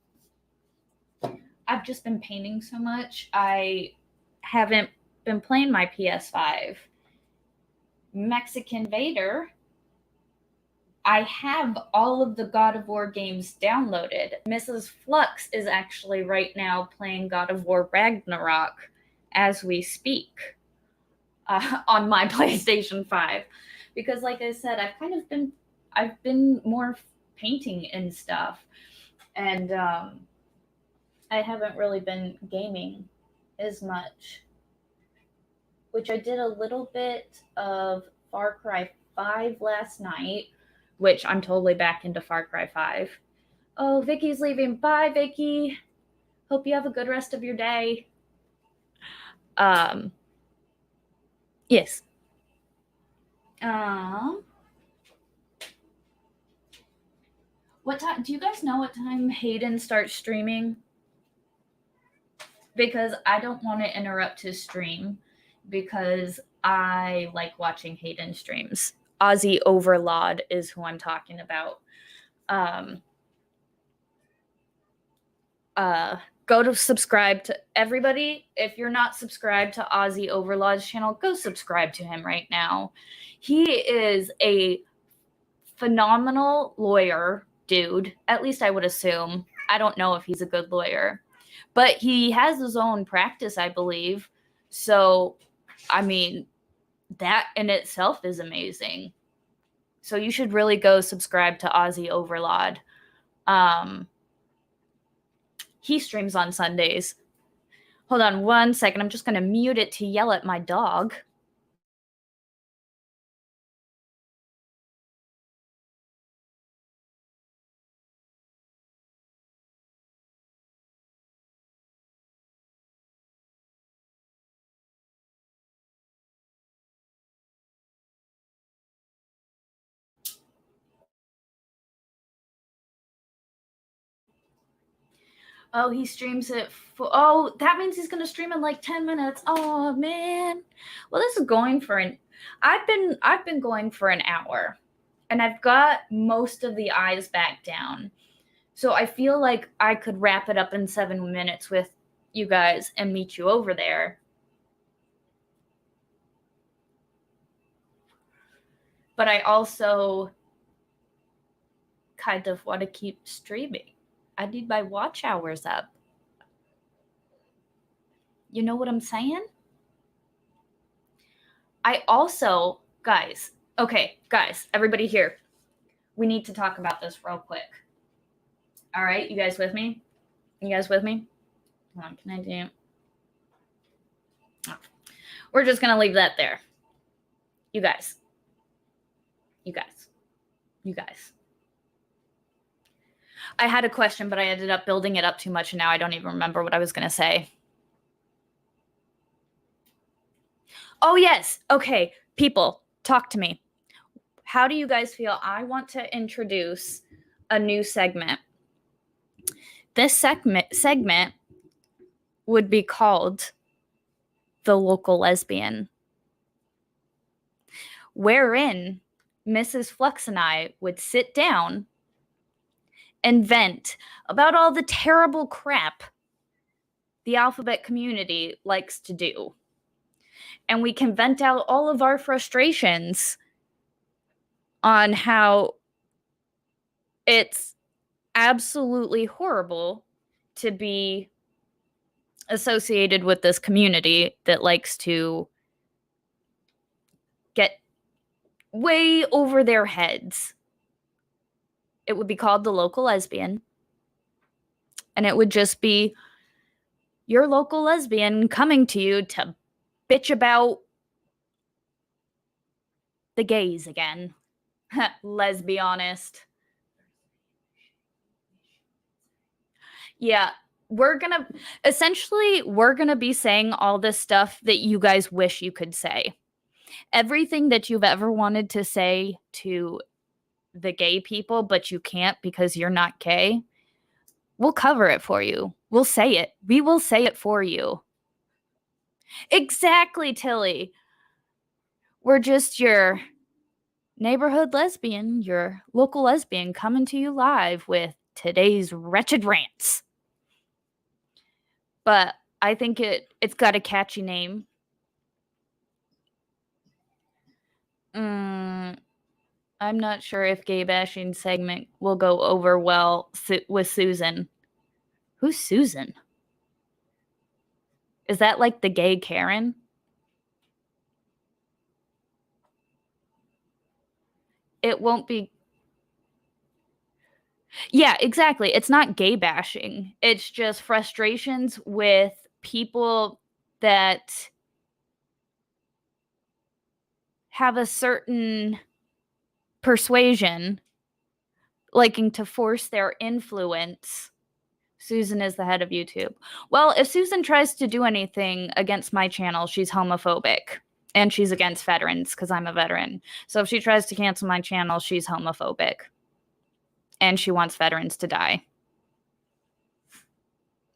I've just been painting so much. I haven't been playing my PS5. Mexican Vader, I have all of the God of War games downloaded. Mrs. Fluxx is actually right now playing God of War Ragnarok as we speak on my PlayStation 5. Because like I said, I've been more painting and stuff. And I haven't really been gaming as much. Which I did a little bit of Far Cry 5 last night, which I'm totally back into Far Cry 5. Oh, Vicky's leaving. Bye, Vicky. Hope you have a good rest of your day. Yes. What time? Do you guys know what time Hayden starts streaming? Because I don't want to interrupt his stream because I like watching Hayden streams. Aussie Overlord is who I'm talking about. Go to subscribe to everybody. If you're not subscribed to Aussie Overlord's channel, go subscribe to him right now. He is a phenomenal lawyer, dude. At least I would assume. I don't know if he's a good lawyer, but he has his own practice, I believe. So, I mean, that in itself is amazing. So you should really go subscribe to Aussie Overlord. He streams on Sundays. Hold on 1 second. I'm just going to mute it to yell at my dog. Oh, he streams it. Oh, that means he's going to stream in like 10 minutes. Oh, man. Well, this is going for I've been going for an hour, and I've got most of the eyes back down. So I feel like I could wrap it up in 7 minutes with you guys and meet you over there. But I also kind of want to keep streaming. I need my watch hours up. You know what I'm saying? I also, guys, everybody here, we need to talk about this real quick. All right, you guys with me? You guys with me? Hold on, can I do? Oh. We're just going to leave that there. You guys. I had a question, but I ended up building it up too much, and now I don't even remember what I was going to say. Oh, yes. Okay, people, talk to me. How do you guys feel? I want to introduce a new segment. This segment would be called The Local Lesbian, wherein Mrs. Fluxx and I would sit down and vent about all the terrible crap the alphabet community likes to do. And we can vent out all of our frustrations on how it's absolutely horrible to be associated with this community that likes to get way over their heads. It would be called The Local Lesbian. And it would just be your local lesbian coming to you to bitch about the gays again. Let's be honest. Yeah, we're gonna be saying all this stuff that you guys wish you could say. Everything that you've ever wanted to say to the gay people, but you can't because you're not gay, we'll cover it for you. We'll say it. We will say it for you. Exactly, Tilly. We're just your neighborhood lesbian, your local lesbian coming to you live with today's wretched rants. But I think it's got a catchy name. I'm not sure if gay bashing segment will go over well with Susan. Who's Susan? Is that like the gay Karen? It won't be. Yeah, exactly. It's not gay bashing. It's just frustrations with people that have a certain persuasion liking to force their influence. Susan is the head of YouTube. Well, if Susan tries to do anything against my channel, she's homophobic. And she's against veterans because I'm a veteran. So if she tries to cancel my channel, she's homophobic. And she wants veterans to die.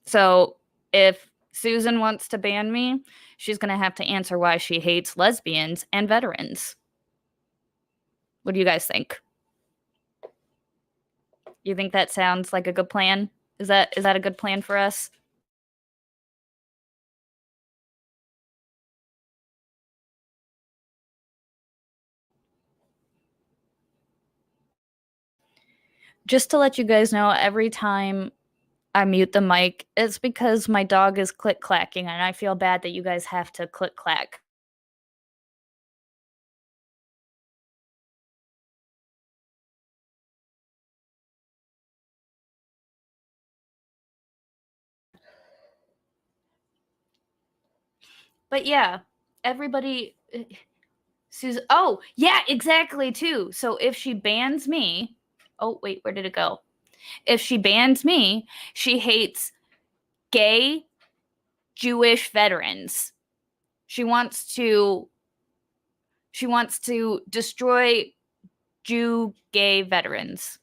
So if Susan wants to ban me, she's going to have to answer why she hates lesbians and veterans. What do you guys think? You think that sounds like a good plan? Is that a good plan for us? Just to let you guys know, every time I mute the mic, it's because my dog is click-clacking, and I feel bad that you guys have to click-clack. But yeah, everybody... Susan... Oh, yeah, exactly, too. So if she bans me... Oh, wait, where did it go? If she bans me, she hates gay Jewish veterans. She wants to destroy Jew gay veterans.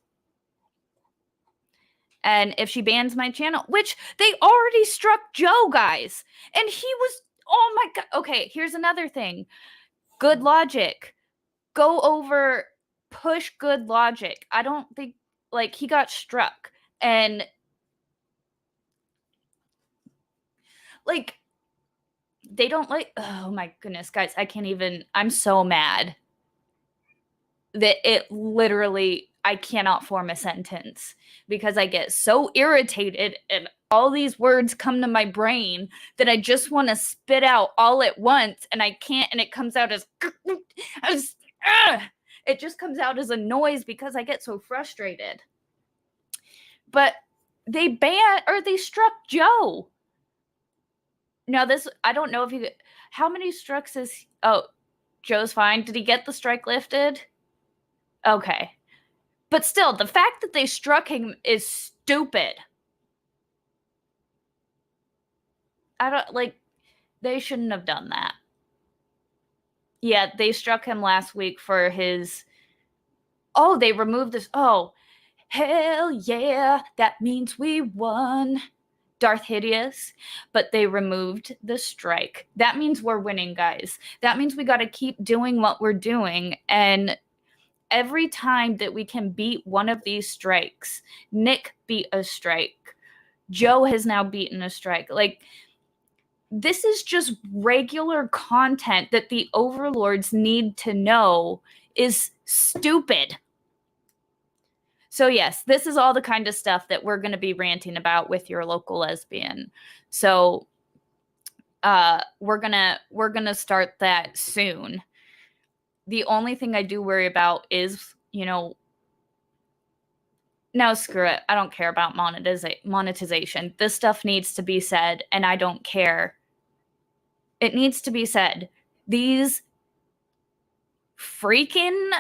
And if she bans my channel, which they already struck Joe, guys, and he was, oh my god. Okay, here's another thing. Good Logic. Go over, push Good Logic. I don't think, like, he got struck. And, like, they don't like, oh my goodness, guys, I can't even, I'm so mad that it literally, I cannot form a sentence because I get so irritated and all these words come to my brain that I just want to spit out all at once and I can't, and it comes out as it just comes out as a noise because I get so frustrated. But they struck Joe. Now this, I don't know if he, how many strikes is, oh, Joe's fine. Did he get the strike lifted? Okay. But still, the fact that they struck him is stupid. I don't, like, they shouldn't have done that. Yeah, they struck him last week for his, oh, they removed this, oh, hell yeah, that means we won. Darth Hideous, but they removed the strike. That means we're winning, guys. That means we got to keep doing what we're doing, and every time that we can beat one of these strikes, Nick beat a strike. Joe has now beaten a strike. Like, this is just regular content that the overlords need to know is stupid. So yes, this is all the kind of stuff that we're going to be ranting about with your local lesbian. So we're gonna start that soon. The only thing I do worry about is, you know, No, screw it. I don't care about monetization. This stuff needs to be said, and I don't care. It needs to be said. These freaking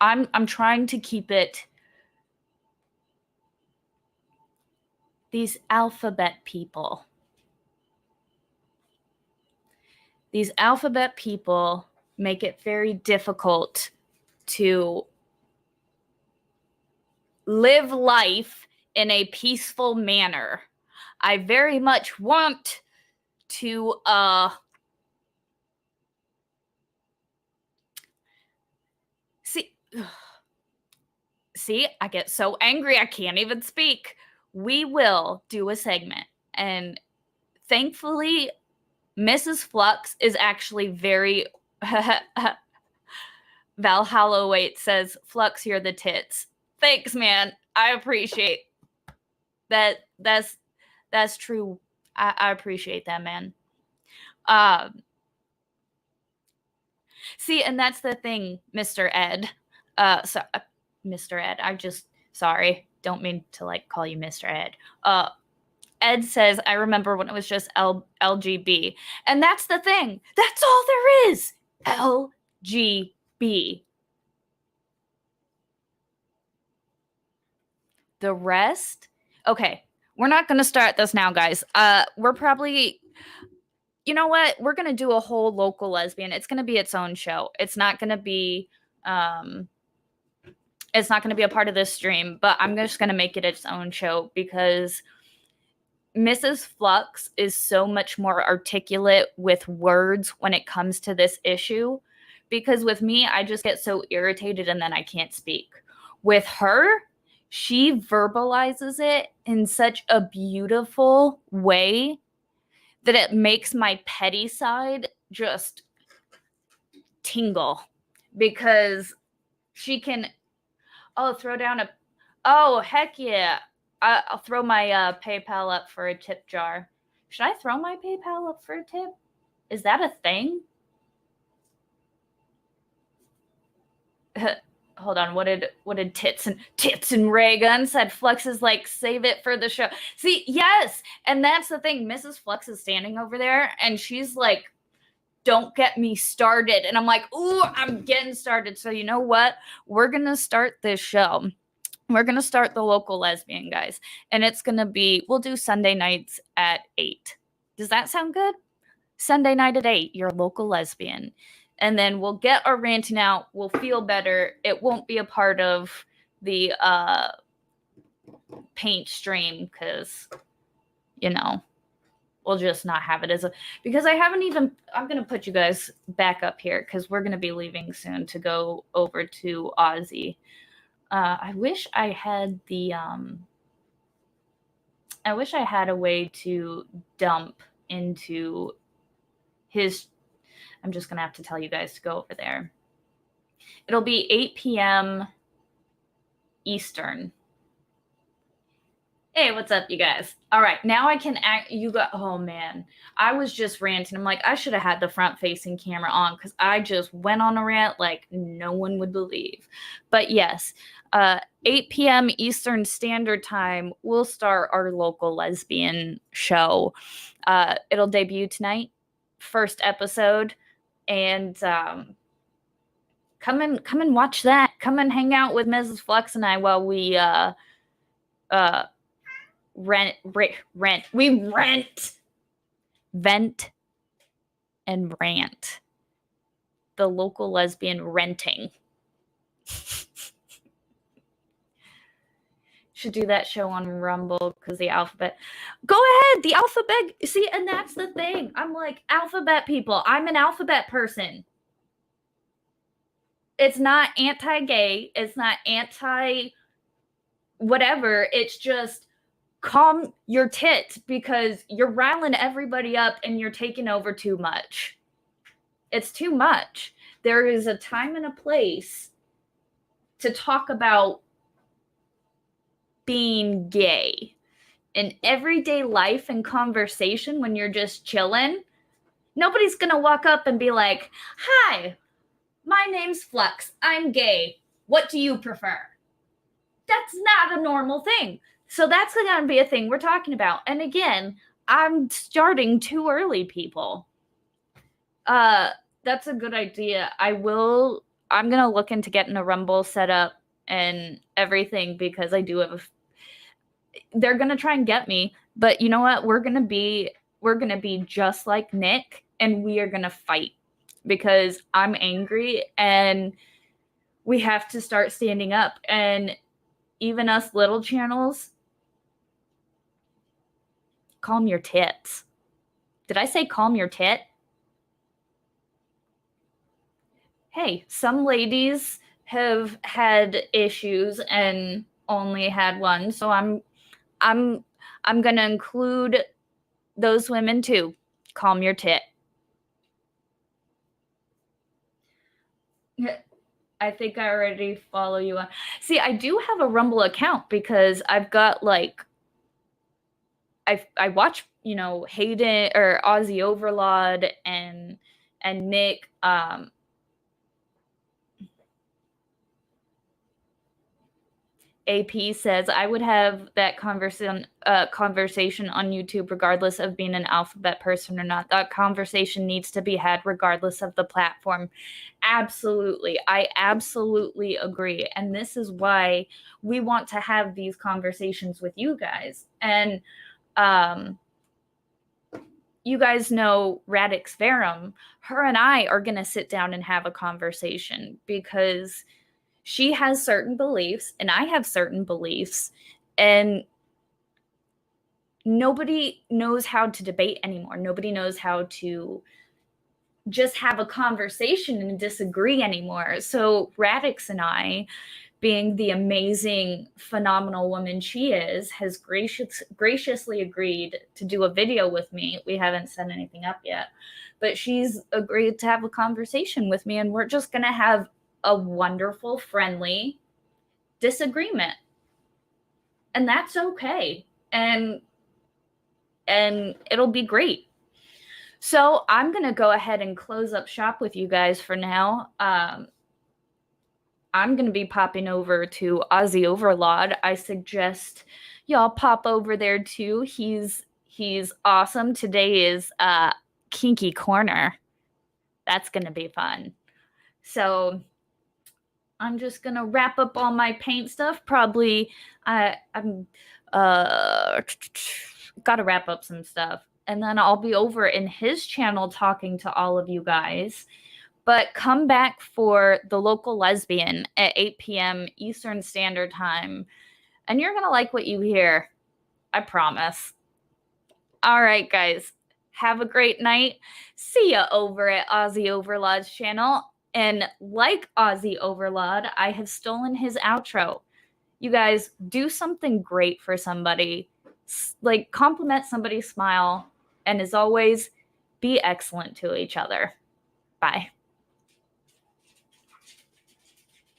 I'm trying to keep it. These alphabet people. These alphabet people make it very difficult to live life in a peaceful manner. I very much want to see, I get so angry I can't even speak. We will do a segment, and thankfully Mrs. Fluxx is actually very Valhalla Wait says, Fluxx, you're the tits. Thanks, man. I appreciate that. That's true. I appreciate that, man. See, and that's the thing, Mr. Ed. Mr. Ed, sorry. Don't mean to like call you Mr. Ed. Ed says, I remember when it was just LGB. And that's the thing. That's all there is. LGB. The rest? Okay. We're not going to start this now, guys. We're probably, you know what? We're going to do a whole local lesbian. It's going to be its own show. It's not going to be a part of this stream, but I'm just going to make it its own show because Mrs. Fluxx is so much more articulate with words when it comes to this issue, because with me, I just get so irritated and then I can't speak. With her, she verbalizes it in such a beautiful way that it makes my petty side just tingle, because she can, throw down heck yeah. I'll throw my PayPal up for a tip jar. Should I throw my PayPal up for a tip? Is that a thing? Hold on. What did Tits and Ray Gun said? Fluxx is like, save it for the show. See, yes. And that's the thing. Mrs. Fluxx is standing over there and she's like, don't get me started. And I'm like, ooh, I'm getting started. So you know what? We're going to start this show. We're going to start the local lesbian, guys. And it's going to be, we'll do Sunday nights at 8. Does that sound good? Sunday night at 8, your local lesbian. And then we'll get our ranting out. We'll feel better. It won't be a part of the paint stream because, we'll just not have it as because I'm going to put you guys back up here because we're going to be leaving soon to go over to Aussie. I wish I had a way to dump into his. I'm just going to have to tell you guys to go over there. It'll be 8 p.m. Eastern. Hey, what's up, you guys? All right, now I can oh man, I was just ranting. I'm like, I should have had the front-facing camera on because I just went on a rant like no one would believe. But yes, 8 p.m. Eastern Standard Time, we'll start our local lesbian show. It'll debut tonight, first episode, and come and watch that. Come and hang out with Mrs. Fluxx and I while we vent and rant. The local lesbian renting. Should do that show on Rumble because the alphabet. Go ahead, the alphabet. See, and that's the thing. I'm like, alphabet people. I'm an alphabet person. It's not anti-gay. It's not anti-whatever. It's just calm your tits because you're riling everybody up and you're taking over too much. It's too much. There is a time and a place to talk about being gay. In everyday life and conversation, when you're just chilling, nobody's going to walk up and be like, hi, My name's Fluxx. I'm gay. What do you prefer? That's not a normal thing. So that's going to be a thing we're talking about. And again, I'm starting too early, people. That's a good idea. I'm going to look into getting a Rumble set up and everything because I do have they're going to try and get me, but you know what? We're going to be just like Nick, and we are going to fight because I'm angry and we have to start standing up. And even us little channels, calm your tits. Did I say calm your tit? Hey, some ladies have had issues and only had one, so I'm going to include those women too. Calm your tit. I think I already follow you on. See, I do have a Rumble account because I've got like I watch, Hayden or Aussie Overlord and Nick. AP says I would have that conversation on YouTube regardless of being an alphabet person or not. That conversation needs to be had regardless of the platform. Absolutely. I absolutely agree. And this is why we want to have these conversations with you guys. And you guys know Radix Verum. Her and I are going to sit down and have a conversation because she has certain beliefs and I have certain beliefs, and nobody knows how to debate anymore. Nobody knows how to just have a conversation and disagree anymore. So Radix and I, being the amazing, phenomenal woman she is, has graciously agreed to do a video with me. We haven't set anything up yet, but she's agreed to have a conversation with me, and we're just going to have a wonderful, friendly disagreement. And that's okay. And it'll be great. So I'm going to go ahead and close up shop with you guys for now. I'm going to be popping over to Aussie Overlord. I suggest y'all pop over there too. He's awesome. Today is Kinky Corner. That's going to be fun. So I'm just going to wrap up all my paint stuff. Probably I'm got to wrap up some stuff. And then I'll be over in his channel talking to all of you guys. But come back for The Local Lesbian at 8 p.m. Eastern Standard Time. And you're going to like what you hear. I promise. All right, guys. Have a great night. See ya over at Aussie Overlord's channel. And like Aussie Overlord, I have stolen his outro. You guys, do something great for somebody. Like, compliment somebody's smile. And as always, be excellent to each other. Bye.